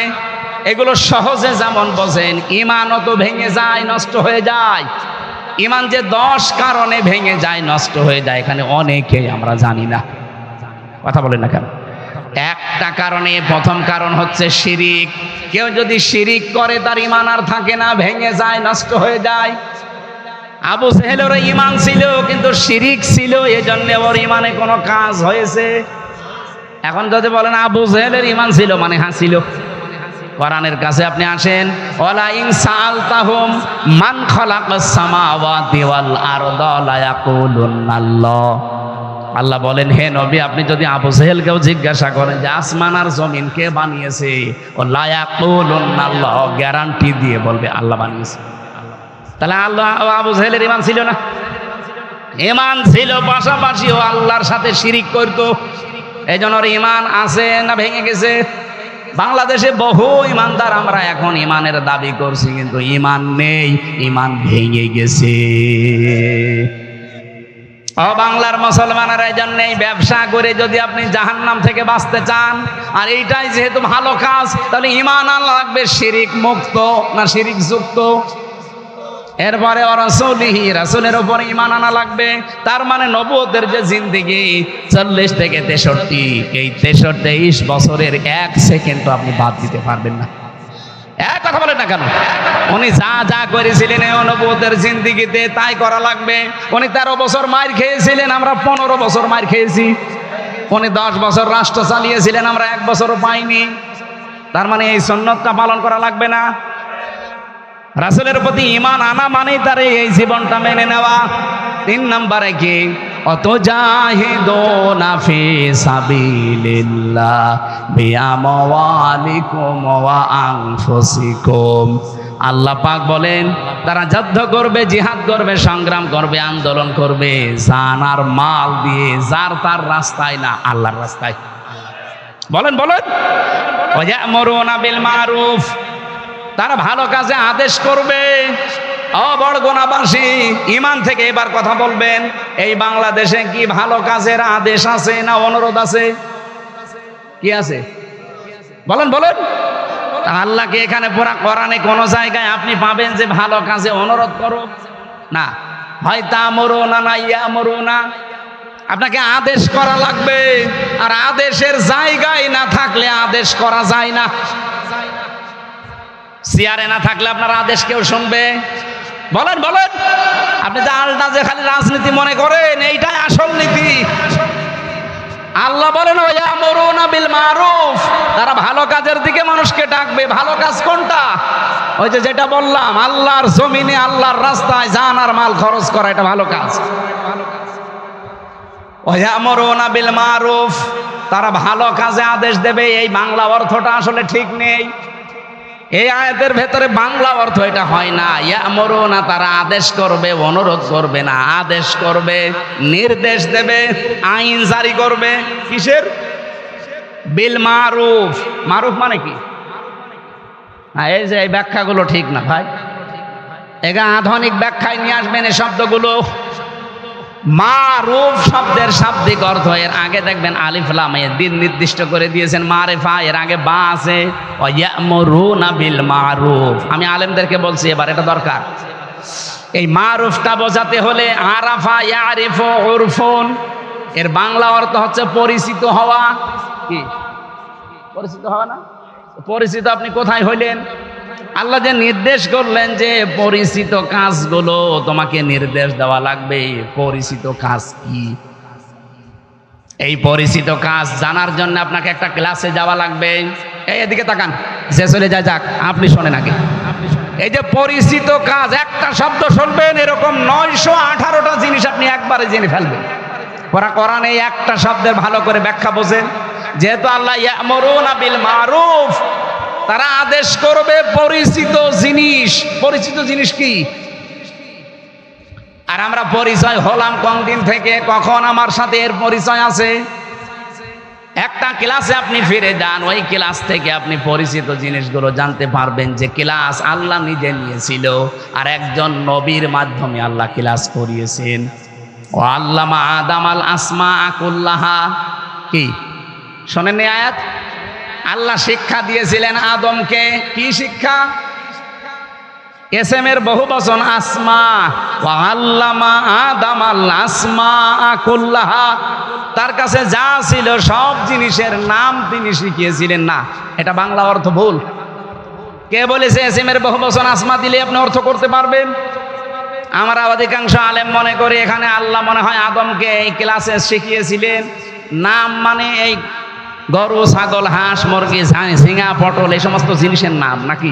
এগুলো সহজে যেমন বোঝেন, ঈমানও তো ভেঙে যায়, নষ্ট হয়ে যায়। ঈমান যে 10 কারণে ভেঙে যায়, নষ্ট হয়ে যায়, এখানে অনেকেই আমরা জানি না। কথা বলেন না কেন? একটা কারণে, প্রথম কারণ হচ্ছে শিরিক। কেউ যদি শিরিক করে, তার ঈমান আর থাকে না, ভেঙে যায়, নষ্ট হয়ে যায়। আবু জেহেলের ঈমান ছিল, কিন্তু শিরিক ছিল, এজন্য ওর ঈমানে কোনো কাজ হয়েছে। এখন যদি বলেন আবু জেহেলের ঈমান ছিল, মানে হ্যাঁ ছিল। কোরআনের কাছে আপনি আসেন, ওয়ালা ইন সাআলতাহুম মান খালাকাস সামাওয়াতি ওয়াল আরদা লা ইয়াকুলুনাল্লাহ। আল্লাহ বলেন, হে নবী, আপনি যদি আবু জেহেলকেও জিজ্ঞাসা করেন যে আসমান আর জমিন কে বানিয়েছে, ও লা ইয়াকুলুনাল্লাহ, গ্যারান্টি দিয়ে বলবে আল্লাহ বানিয়েছে। তাহলে আল্লাহ আবু জেহেলের ইমান ছিল না? ইমান ছিল, পাশাপাশি ও আল্লাহর সাথে শিরিক করতো। এই জন্য ওর ইমান আছে না ভেঙে গেছে? বাংলাদেশে বহু ইমানদার আমরা এখন ইমানের দাবি করছি, কিন্তু ইমান নেই, ইমান ভেঙে গেছে। ও বাংলার মুসলমানেরা, এই জন্য এই ব্যবসা করে যদি আপনি জাহান্নাম থেকে বাঁচতে চান, আর এইটাই যেহেতু ভালো কাজ, তাহলে ইমান আনা লাগবে শিরিক মুক্ত না শিরিক যুক্ত। এরপরে রাসূলিহি, রাসূলের উপর ঈমান আনা লাগবে। তার মানে নবুয়তের যে জিন্দেগি 40 থেকে 63, এই 23 বছরের 1 সেকেন্ড আপনি বাদ দিতে পারবেন না। এক কথা বলেন না কেন? উনি যা যা করেছিলেন এই নবুয়তের জিন্দেগিতে তাই করা লাগবে। উনি 13 বছর মার খেয়েছিলেন, আমরা 15 বছর মার খেয়েছি। উনি 10 বছর রাষ্ট্র চালিয়েছিলেন, আমরা 1 বছরও পাইনি। তার মানে এই সুন্নতটা পালন করা লাগবে না? রাসূলের প্রতি ঈমান আনা মানেই তার এই জীবনটা মেনে নেওয়া। 3 নম্বরে কি? অতজাহিদুনা ফি সাবিলিল্লাহ বিআমওয়ালিকুম ওয়া আনফুসিকুম। আল্লাহ পাক বলেন, তারা যুদ্ধ করবে, জিহাদ করবে, সংগ্রাম করবে, আন্দোলন করবে জান আর মাল দিয়ে, যার তার রাস্তায় না, আল্লাহর রাস্তায়। বলেন বলেন। ওয়া ইয়া'মুরুনা বিল মারুফ, তারা ভালো কাজে আদেশ করবে। বড়গুনাবাসী, ঈমান থেকে এবার কথা বলবেন, এই বাংলাদেশে কি ভালো কাজের আদেশ আছে না অনুরোধ আছে? কি আছে? বলেন বলেন। আল্লাহকে এখানে পুরা কোরআনে কোন জায়গায় আপনি পাবেন যে ভালো কাজে অনুরোধ করো? না। হয় তা'মুরুনা না ইয়া'মুরুনা, আপনাকে আদেশ করা লাগবে। আর আদেশের জায়গায় না থাকলে আদেশ করা যায় না। চেয়ারে না থাকলে আপনার আদেশ কেউ শুনবে? বলেন বলেন। আপনি যে আলটা যে খালি রাজনীতি মনে করেন, এইটাই আসল নীতি। আল্লাহ বলেন ওয়া'মুরুনা বিল মারুফ, তারা ভালো কাজের দিকে মানুষকে ডাকবে। ভালো কাজ কোনটা? ওই যে যেটা বললাম, আল্লাহর জমিনে আল্লাহর রাস্তায় জান আর মাল খরচ করা, এটা ভালো কাজ। ওয়া'মুরুনা বিল মারুফ, তারা ভালো কাজে আদেশ দেবে। এই বাংলা অর্থটা আসলে ঠিক নেই। এই আয়াতের ভেতরে বাংলা অর্থ এটা হয় না। ইয়া'মুরুনা, তারা আদেশ করবে, অনুরোধ করবে না, আদেশ করবে, নির্দেশ দেবে, আইন জারি করবে। কিসের? বিল মারুফ। মারুফ মানে কি? এই যে এই ব্যাখ্যাগুলো ঠিক না ভাই, এগা আধুনিক ব্যাখ্যায় নিয়ে আসবেন এই শব্দগুলো। মারুফ শব্দের শাব্দিক অর্থ, এর আগে দেখবেন আলিফ লাম দিন নির্দিষ্ট করে দিয়েছেন মারিফা, এর আগে বা আছে। ওয়া'মুরুনা বিল মারুফ, আমি আলেমদেরকে বলছি এবার এটা দরকার। এই মারুফটা বোঝাতে হলে আরাফা ইয়ারিফু উরফুন, এর বাংলা অর্থ হচ্ছে পরিচিত হওয়া। কি পরিচিত হওয়া না? পরিচিত আপনি কোথায় হইলেন? আল্লাহ যে নির্দেশ করলেন যে পরিচিত কাজগুলো তোমাকে নির্দেশ দেওয়া লাগবে। পরিচিত কাজ কি? এই পরিচিত কাজ জানার জন্য আপনাকে একটা ক্লাসে যাওয়া লাগবে। এদিকে তাকান, যে চলে যায় যাক, আপনি শোনেন আগে। এই যে পরিচিত কাজ, একটা শব্দ শুনবেন, এরকম 918টা জিনিস আপনি একবারে জেনে ফেলবেন। কোরআনে এই একটা শব্দের ভালো করে ব্যাখ্যা বোঝেন। যেহেতু আল্লাহ ইয়া'মুরুনা বিল মারুফ, তারা আদেশ করবে পরিচিত জিনিস। পরিচিত জিনিস কি? আর আমরা পরিচয় হলাম কোন দিন থেকে? কখন আমার সাথে এর পরিচয় আছে? একটা ক্লাসে আপনি ফিরে যান, ওই ক্লাস থেকে আপনি পরিচিত জিনিসগুলো জানতে পারবেন, যে ক্লাস আল্লাহ নিজে নিয়েছিল আর একজন নবীর মাধ্যমে আল্লাহ ক্লাস করিয়েছেন। ও আল্লামা আদামাল আসমা কুল্লাহা। কি শোনেন এই আয়াত? আল্লাহ শিক্ষা দিয়েছিলেন আদমকে। কি শিক্ষা? এসএমের বহু বচন আসমা। ওয়া আল্লামা আদামাল আসমা কুল্লাহা, তার কাছে যা ছিল সব জিনিসের নাম তিনি শিখিয়েছিলেন। না, এটা বাংলা অর্থ ভুল। কে বলেছে এসএমের বহু বচন আসমা দিলে আপনি অর্থ করতে পারবেন? আমরা অধিকাংশ আলেম মনে করি এখানে আল্লাহ মনে হয় আদমকে এই ক্লাসে শিখিয়েছিলেন নাম মানে এই গরু, ছাগল, হাঁস, মুরগি, ঝিঙা, পটল, এই সমস্ত জিনিসের নাম। নাকি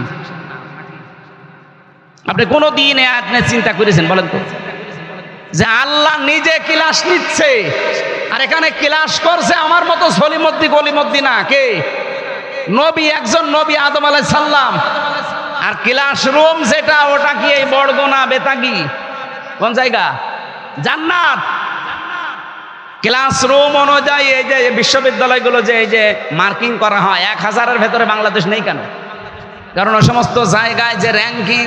আপনি কোনো দিন আপনি চিন্তা করেছেন বলেন তো, যে আল্লাহ নিজে ক্লাস নিচ্ছে আর এখানে ক্লাস করছে আমার মতো সলিমদ্দি গলিমদ্দি না? কে? নবী, একজন নবী আদম আলাইহিস সালাম। আর ক্লাসরুম যেটা, ওটা কি এই বড়গোনা বেতাগি কোন জায়গা? জান্নাত। ক্লাসরুম অনুযায়ী এই যে বিশ্ববিদ্যালয়গুলো যে এই যে মার্কিং করা হয়, 1000-এর ভেতরে বাংলাদেশ নেই কেন? কারণ ওই সমস্ত জায়গায় যে র্যাঙ্কিং,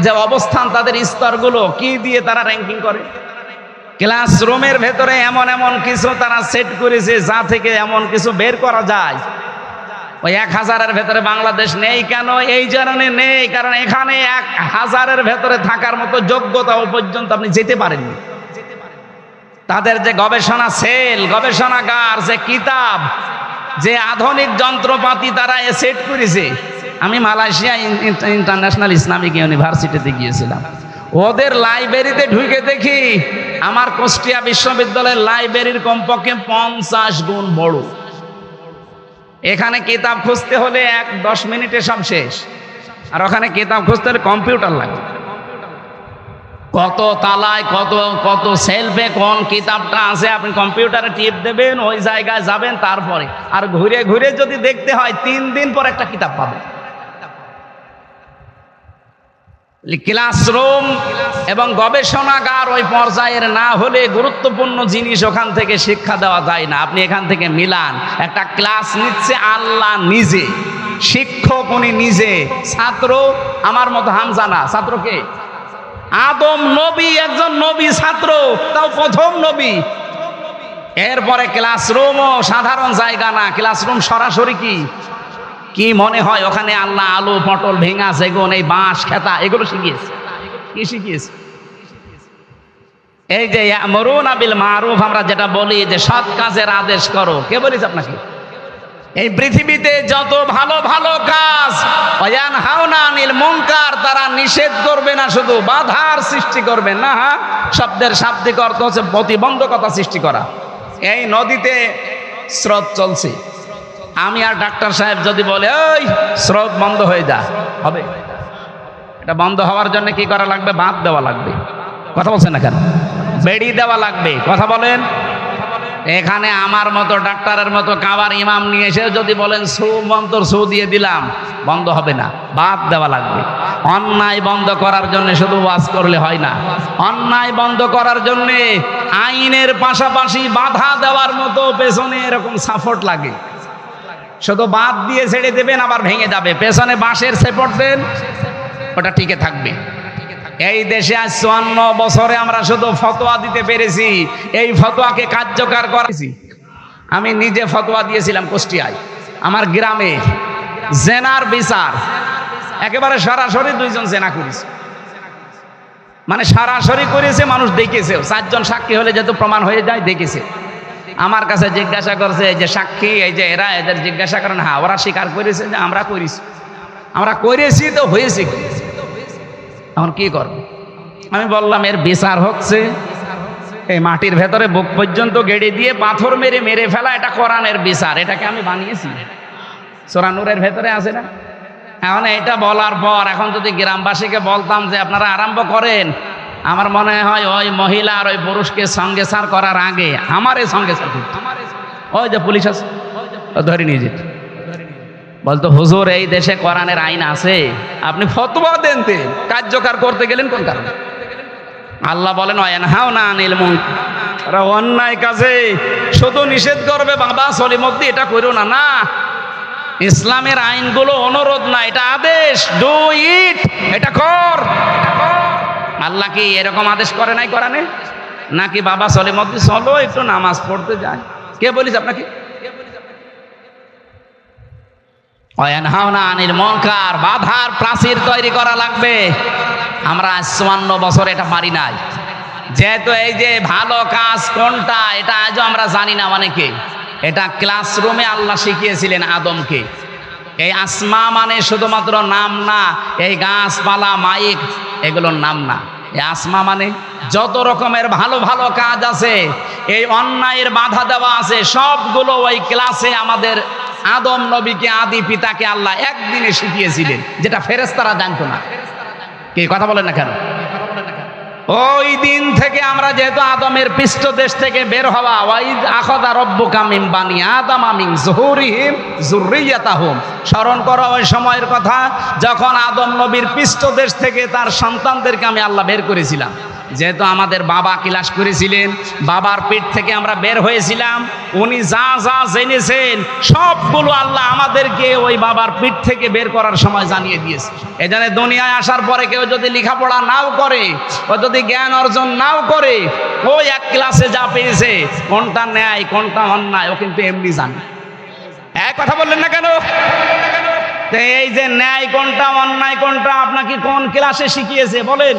যে অবস্থান, তাদের স্তরগুলো কি দিয়ে তারা র্যাঙ্কিং করে? ক্লাসরুমের ভেতরে এমন এমন কিছু তারা সেট করেছে যা থেকে এমন কিছু বের করা যায়। ওই 1000-এর ভেতরে বাংলাদেশ নেই কেন? এই কারণে নেই, কারণ এখানে 1000-এর ভেতরে থাকার মতো যোগ্যতাও পর্যন্ত আপনি যেতে পারেননি। তাদের যে গবেষণা সেল, গবেষণাগার, যে কিতাব, যে আধুনিক যন্ত্রপাতি তারা সেট করেছে। আমি মালয়েশিয়া ইন্টারন্যাশনাল ইসলামিক ইউনিভার্সিটিতে গিয়েছিলাম, ওদের লাইব্রেরিতে ঢুকে দেখি আমার কুষ্টিয়া বিশ্ববিদ্যালয়ের লাইব্রেরির কমপক্ষে 50 গুণ বড়। এখানে কিতাব খুঁজতে হলে 10 মিনিটে সব শেষ, আর ওখানে কিতাব খুঁজতে হলে কম্পিউটার লাগে। কত তালায় কত কত সেলফে কোন কিতাবটা আছে, আপনি কম্পিউটারে টিপ দেবেন, ওই জায়গায় যাবেন, তারপরে আর ঘুরে ঘুরে যদি দেখতে হয় 3 দিন পর একটা কিতাব পাবেন। ক্লাসরুম এবং গবেষণাগার ওই পর্যায়ের না হলে গুরুত্বপূর্ণ জিনিস ওখান থেকে শিক্ষা দেওয়া যায় না। আপনি এখান থেকে মিলান, একটা ক্লাস নিচ্ছে আল্লাহ নিজে, শিক্ষক উনি নিজে, ছাত্র আমার মতো হামজা না। ছাত্রকে আদম নবী, একজন নবী ছাত্র, তাও প্রথম নবী। এরপরে ক্লাসরুমও সাধারণ জায়গা না, ক্লাসরুম সরাসরি কি মনে হয় ওখানে আল্লাহ আলু পটল ভেঙা সেগুন এই বাঁশ খেতা এগুলো শিখিয়েছে। কি শিখিয়েছে? এই যে ইয়ামুরুনা বিল মারুফ, আমরা যেটা বলি যে সৎ কাজের আদেশ করো, কে বলিস আপনাকে? এই পৃথিবীতে যত ভালো ভালো কাজ, ওয়ায়ানহাউনা আনিল মুনকার, তারা নিষেধ করবে না, শুধু বাধার সৃষ্টি করবে না। শব্দের শাব্দিক অর্থ হচ্ছে প্রতিবন্ধকতা সৃষ্টি করা। এই নদীতে স্রোত চলছে, আমি আর ডাক্তার সাহেব যদি বলে ওই স্রোত বন্ধ হয়ে যা, হবে? এটা বন্ধ হওয়ার জন্য কি করা লাগবে? বাঁধ দেওয়া লাগবে। কথা বলছেন না কেন? বেড়ি দেওয়া লাগবে। কথা বলেন। এখানে আমার মতো ডাক্তারের মতো কাবার ইমাম নিয়ে এসে যদি বলেন সু মন্তর সু দিয়ে দিলাম, বন্ধ হবে না, বাদ দেওয়া লাগবে। অন্যায় বন্ধ করার জন্য শুধু ওয়াজ করলে হয় না, অন্যায় বন্ধ করার জন্য আইনের পাশাপাশি বাধা দেওয়ার মতো পেছনে এরকম সাপোর্ট লাগে। শুধু বাদ দিয়ে ছেড়ে দেবেন আবার ভেঙে যাবে, পেছনে বাঁশের সাপোর্ট দেন, ওটা টিকে থাকবে। এই দেশে আজ 54 বছরে আমরা শুধু ফতোয়া দিতে পেরেছি, এই ফতোয়াকে কার্যকর করেছি। আমি নিজে ফতোয়া দিয়েছিলাম কুষ্টিয়ায়, আমার গ্রামে জেনার বিচার একেবারে সরাসরি 2 জন জেনা করেছে, মানে সরাসরি করেছে, মানুষ দেখেছে, 4 জন সাক্ষী হলে যেহেতু প্রমাণ হয়ে যায়, দেখেছে। আমার কাছে জিজ্ঞাসা করছে যে সাক্ষী এই যে এরা, এদের জিজ্ঞাসা করেন, হ্যাঁ ওরা স্বীকার করেছে যে আমরা করেছি, তো হয়েছে কি, এখন কি করব? আমি বললাম এর বিচার হচ্ছে এই মাটির ভেতরে বুক পর্যন্ত গেড়ে দিয়ে পাথর মেরে ফেলা, এটা কোরআনের বিচার। এটাকে আমি বানিয়েছি, সূরা নূরের ভেতরে আছে না? এখন এটা বলার পর এখন যদি গ্রামবাসীকে বলতাম যে আপনারা আরম্ভ করেন, আমার মনে হয় ওই মহিলা আর ওই পুরুষকে সঙ্গে সার করার আগে আমার সঙ্গে সার করত। ওই যে পুলিশ আছে, ধরে নিয়ে যেত, বলতো হুজুর এই দেশে কোরআনের আইন আছে, আপনি ফতোয়া দেন, কার্যকর করতে গেলেন কোন কারণে? আল্লাহ বলেন ওয়ায়ানহাউনা আনিল মুনকার, অন্যায় কাজে শুধু নিষেধ করবে, বাবা সলিমদ্দি এটা করো না। না, ইসলামের আইনগুলো অনুরোধ না, এটা আদেশ। ডু ইট, এটা কর। আল্লাহ কি এরকম আদেশ করে নাই কোরআনে? নাকি বাবা সলিমদ্দি চলো একটু নামাজ পড়তে যায়? কে বলিস আপনাকে? ওয়ায়ানহাউনা আনিল মুনকার, বাধার প্রাচীর তৈরি করা লাগবে। আমরা 54 বছর এটা পারি নাই, যেহেতু এই যে ভালো কাজ কোনটা এটা আজও আমরা জানি না অনেকে। এটা ক্লাসরুমে আল্লাহ শিখিয়েছিলেন আদমকে। এই আসমা মানে শুধুমাত্র নাম না, এই গাছপালা মাইক এগুলোর নাম না। এই আসমা মানে যত রকমের ভালো ভালো কাজ আছে, এই অন্যায়ের বাধা দেওয়া আছে, সবগুলো ওই ক্লাসে আমাদের আদম নবীকে, আদি পিতাকে আল্লাহ একদিনে শিখিয়েছিলেন, যেটা ফেরেশতারা জানতো না। কি কথা বলেন না কেন? ওই দিন থেকে আমরা যেহেতু আদমের পৃষ্ঠদেশ থেকে বের হওয়া, ওয়াইদ আখাযা রাব্বুকা মিন বানি আদামা মিন যুহুরিহিম যুররিয়াতাহুম, স্মরণ করো ওই সময়ের কথা যখন আদম নবীর পৃষ্ঠদেশ থেকে তার সন্তানদেরকে আমি আল্লাহ বের করেছিলাম। যেহেতু আমাদের বাবা ক্লাস করেছিলেন, বাবার পেট থেকে আমরা বের হয়েছিলাম, উনি যা যা জেনেছেন সবগুলো আল্লাহ আমাদেরকে ওই বাবার পেট থেকে বের করার সময় জানিয়ে দিয়েছে। এই জন্য দুনিয়ায় আসার পরে কেউ যদি লেখাপড়া নাও করে, ও যদি জ্ঞান অর্জন নাও করে, ওই এক ক্লাসে যা পেয়েছে কোনটা ন্যায় কোনটা অন্যায় ও কিন্তু এমনি জানে। এক কথা বললেন না কেন? এই যে ন্যায় কোনটা অন্যায় কোনটা আপনাকে কোন ক্লাসে শিখিয়েছে বলেন?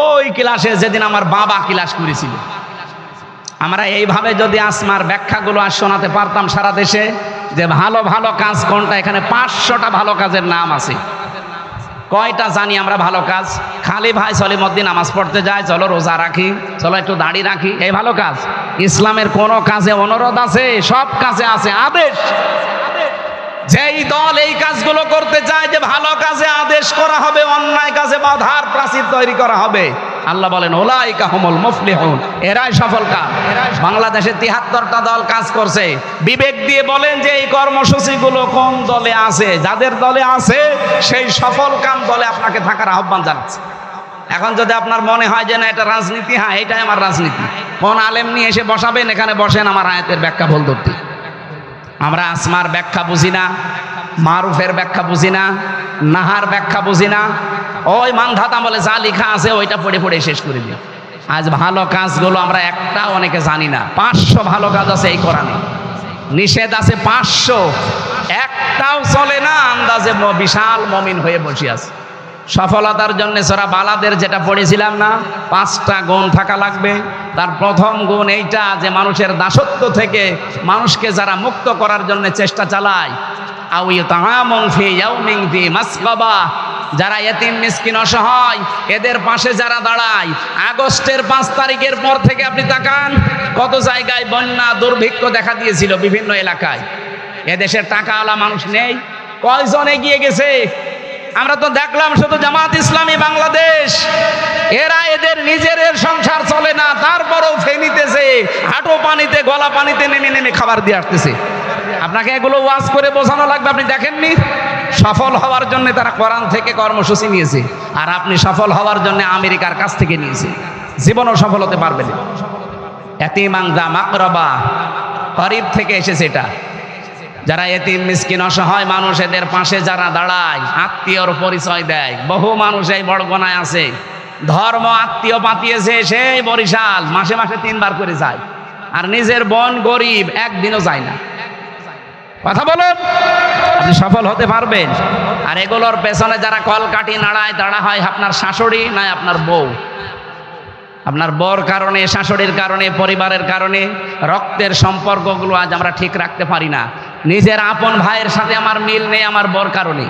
ওই ক্লাসে যেদিন আমার বাবা ক্লাস করেছিল। আমরা এইভাবে যদি আসমার ব্যাখ্যাগুলো আর শোনাতে পারতাম সারা দেশে, যে ভালো ভালো কাজ কোনটা, এখানে 500টা ভালো কাজের নাম আছে। কয়টা জানি আমরা ভালো কাজ? খালি ভাই সলিমুদ্দিন নামাজ পড়তে যায়, চলো রোজা রাখি, চলো একটু দাড়ি রাখি, এই ভালো কাজ? ইসলামের কোন কাজে অনুরোধ আছে? সব কাজে আছে আদেশ। যেই দল এই কাজগুলো করতে চায় যে ভালো কাজে আদেশ করা হবে, অন্যায় কাজে বাধার প্রাচীর তৈরি করা হবে, আল্লাহ বলেন উলাইকা হুমুল মুফলিহুন, এরাই সফল কাম। বাংলাদেশে 73টা দল কাজ করছে। বিবেক দিয়ে বলেন যে এই কর্মসূচিগুলো কোন দলে আছে? যাদের দলে আছে সেই সফল কাম দলে আপনাকে থাকার আহ্বান জানাচ্ছে। এখন যদি আপনার মনে হয় যে না এটা রাজনীতি, হ্যাঁ এটাই আমার রাজনীতি, কোন আলেম নিয়ে এসে বসাবেন, এখানে বসেন, আমার আয়াতের ব্যাখ্যা ভুল ধরতে। আমরা আসমার ব্যাখ্যা বুঝি না, মারুফের ব্যাখ্যা বুঝি না, নাহার ব্যাখ্যা বুঝি না, ওই মানধাতা বলে যা লেখা আছে ওইটা পড়ে পড়ে শেষ করে দিই। আজ ভালো কাজগুলো আমরা একটা অনেকে জানি না। 500 ভালো কাজ আছে এই কোরআনে, নিষেধ আছে 500, একটাও চলে না। আন্দাজে বিশাল মমিন হয়ে বসে আছে। সফলতার জন্য সূরা বালাদের যেটা পড়েছিলাম না, 5টা গুণ থাকা লাগবে। তার প্রথম গুণ এইটা যে মানুষের দাসত্ব থেকে মানুষকে যারা মুক্ত করার জন্য চেষ্টা চালায়, আও ইতাআমুন ফি ইয়াউমিন যি মাসগাবা, যারা এতিম মিসকিন অসহায় এদের পাশে যারা দাঁড়ায়। আগস্টের 5 তারিখের পর থেকে আপনি তাকান, কত জায়গায় বন্যা দুর্ভিক্ষ দেখা দিয়েছিল বিভিন্ন এলাকায়। এদেশের টাকাওয়ালা মানুষ নেই, কয়জন এগিয়ে গেছে? আমরা তো দেখলাম শুধু জামাত ইসলামী বাংলাদেশ, এরা এদের নিজের সংসার চলে না, তারপরেও ফেনিতেছে, হাঁটু পানিতে গলা পানিতে নেমে নেমে খাবার দিয়ে আসতেছে। আপনাকে এগুলো ওয়াজ করে বোঝানো লাগবে, আপনি দেখেননি? সফল হওয়ার জন্য তারা কোরআন থেকে কর্মসূচি নিয়েছে, আর আপনি সফল হওয়ার জন্য আমেরিকার কাছ থেকে নিয়েছে। জীবনও সফল হতে পারবেন। এতিমান যা মাকরাবা, গরীব থেকে এসেছে এটা। যারা এতিম মিসকিন অসহায় মানুষ এদের পাশে যারা দাঁড়ায়, আত্মীয়র পরিচয় দেয়। বহু মানুষ এই বড়গোনায় আছে, ধর্ম আত্মীয় পাতিয়েছে, সেই বরিশাল মাসে মাসে 3 বার করে যায়, আর নিজের বোন গরিব, একদিনও যায় না। কথা বলুন, আপনি সফল হতে পারবেন? আর এগুলোর পেছনে যারা কলকাঠি নাড়ায়, তারা হয় আপনার শাশুড়ি নয় আপনার বউ। আপনার বউর কারণে, শাশুড়ির কারণে, পরিবারের কারণে রক্তের সম্পর্কগুলো আজ আমরা ঠিক রাখতে পারি না। নিজের আপন ভাইয়ের সাথে আমার মিল নেই আমার বউর কারণে।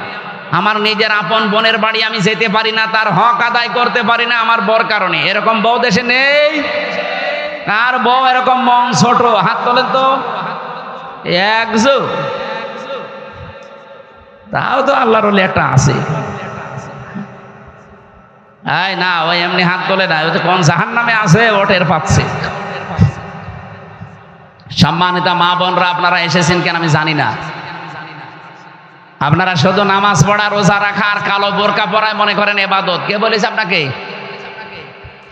আমার নিজের আপন বোনের বাড়ি আমি যেতে পারি না, তার হক আদায় করতে পারি না আমার বউর কারণে। এরকম বউ দেশে নেই? কার বউ এরকম মন ছোট? হাত তোলেন তো। একজন, তাও তো আল্লাহর ওলি একটা আছে। এই না, ওই এমনি হাত তোলে না, ওই তো কোন জাহান্নামে আছে ও টের পাচ্ছে। সম্মানিত মা বোনরা, আপনারা এসেছেন কেন আমি জানি না। আপনারা শুধু নামাজ পড়া, রোজা রাখা আর কালো বোরকা পরায় মনে করেন ইবাদত। কে বলেছে আপনাকে?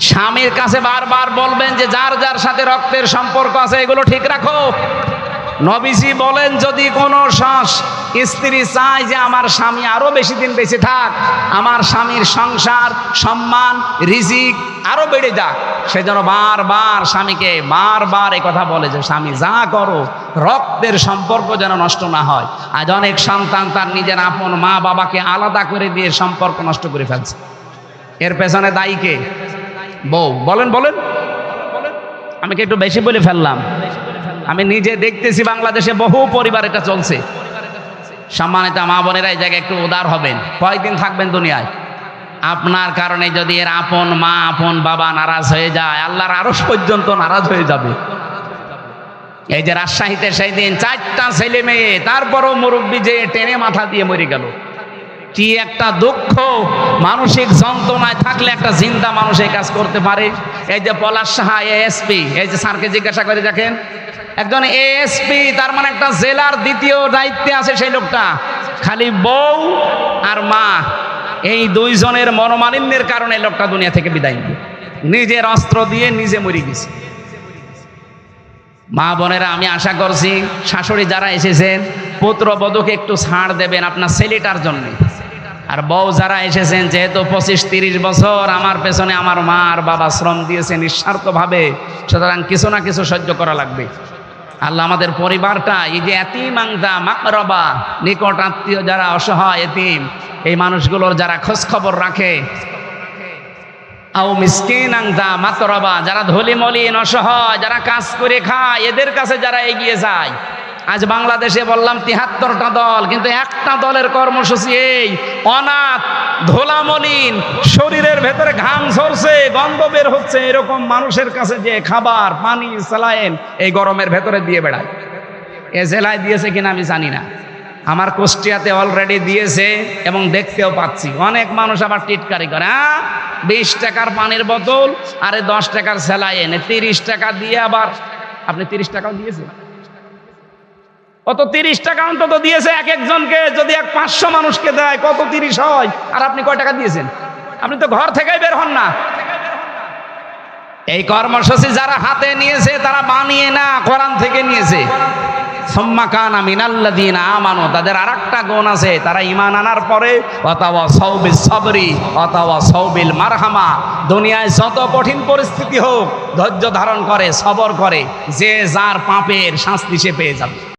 স্বামীর কাছে বারবার বলবেন যে যার যার সাথে রক্তের সম্পর্ক আছে এগুলো ঠিক রাখো। নবীজি বলেন যদি কোনো স্ত্রী চায় যে আমার স্বামী আরো বেশি দিন বেঁচে থাক, আমার স্বামীর সংসার, সম্মান, রিজিক আরো বেড়ে যাক, সেজন্য বারবার স্বামীকে বারবার এই কথা বলে যে স্বামী যা করো রক্তের সম্পর্ক যেন নষ্ট না হয়। আজ অনেক সন্তান তার নিজের আপন মা বাবাকে আলাদা করে দিয়ে সম্পর্ক নষ্ট করে ফেলছে। এর পেছনে দায়ী কে? বউ। বলেন বলেন। আমি কি একটু বেশি বলে ফেললাম? আমি নিজে দেখতেছি বাংলাদেশে বহু পরিবার এটা চলছে। সম্মানিত মা বোনেরা, এই জায়গায় একটু উদার হবেন। কয়দিন থাকবেন দুনিয়ায়? আপনার কারণে যদি এর আপন মা, আপন বাবা নারাজ হয়ে যায়, আল্লাহর আরশ পর্যন্ত নারাজ হয়ে যাবে। এই যে রাজশাহীতে সেই দিন 4টা ছেলে মেয়ে, তারপরও মুরব্বী যে টেনে মাথা দিয়ে মরে গেল। কি একটা দুঃখ, মানসিক যন্ত্রণায় থাকলে একটা জিন্দা মানুষ এই কাজ করতে পারে। এই যে পলাশ সাহা এএসপি, এই যে স্যারকে জিজ্ঞাসা করে দেখেন, একজন এএসপি, তার মানে একটা জেলার দ্বিতীয় দায়িত্বে আছে সেই লোকটা, খালি বউ আর মা, এই দুইজনের মনোমালিন্যের কারণে লোকটা দুনিয়া থেকে বিদায় নিল, নিজের অস্ত্র দিয়ে নিজে মরে গেছে। মা বোনেরা, আমি আশা করছি শাশুড়ি যারা এসেছেন পুত্রবধূকে একটু ছাড় দেবেন আপনার ছেলেটার জন্য। আর বউ যারা এসেছেন, যেহেতু 25-30 বছর আমার পেছনে আমার মা আর বাবা শ্রম দিয়েছে নিঃস্বার্থভাবে, সুতরাং কিছু না কিছু সহ্য করা লাগবে। আল্লাহ আমাদের পরিবারটা, এই যে এতিমাংদা মাকরবা, নিকট আত্মীয় যারা অসহায় এতিম, এই মানুষগুলোর যারা খোঁজ খবর রাখে, আও মিসকিন আংদা মাতরবা, যারা ধলি মলিন অসহায়, যারা কাজ করে খায়, এদের কাছে যারা এগিয়ে যায়। আজ বাংলাদেশে বললাম 73টা দল, কিন্তু একটা দলের কর্মসূচি এই অনাথ, ধোলামলিন, শরীরের ভেতরে ঘাম ঝরছে, গন্ধ বের হচ্ছে, এরকম মানুষের কাছে যে খাবার পানি স্যালাইন এই গরমের ভেতরে দিয়ে বেড়ায়। এ জেলায় দিয়েছে কিনা আমি জানি না, আমার কুষ্টিয়াতে অলরেডি দিয়েছে এবং দেখতেও পাচ্ছি। অনেক মানুষ আবার টিটকারি করে, 20 টাকার পানির বোতল আরে 10 টাকার স্যালাইন, 30 টাকা দিয়ে আবার আপনি 30 টাকাও দিয়েছেন, কত 30 টাকা অন্তত দিয়েছে এক একজনকে। যদি 500 মানুষকে দেয় কত 30 হয়, আর আপনি কয় টাকা দিয়েছেন? আপনি তো ঘর থেকেই বের হন না। এই কর্মসূচি যারা হাতে নিয়েছে তারা বানিয়ে না, কোরআন থেকে নিয়েছে। সুম্মা কানা মিনাল্লাযীনা আমানু, তাদের আরেকটা গুণ আছে, তারা ঈমান আনার পরে ওয়াতাওয়াসাউ বিস সাবরি ওয়াতাওয়াসাউ বিল মারহামা, দুনিয়ায় যত কঠিন পরিস্থিতি হোক ধৈর্য ধারণ করে, সবর করে, যে যার পাপের শাস্তি সে পেয়ে যাবে।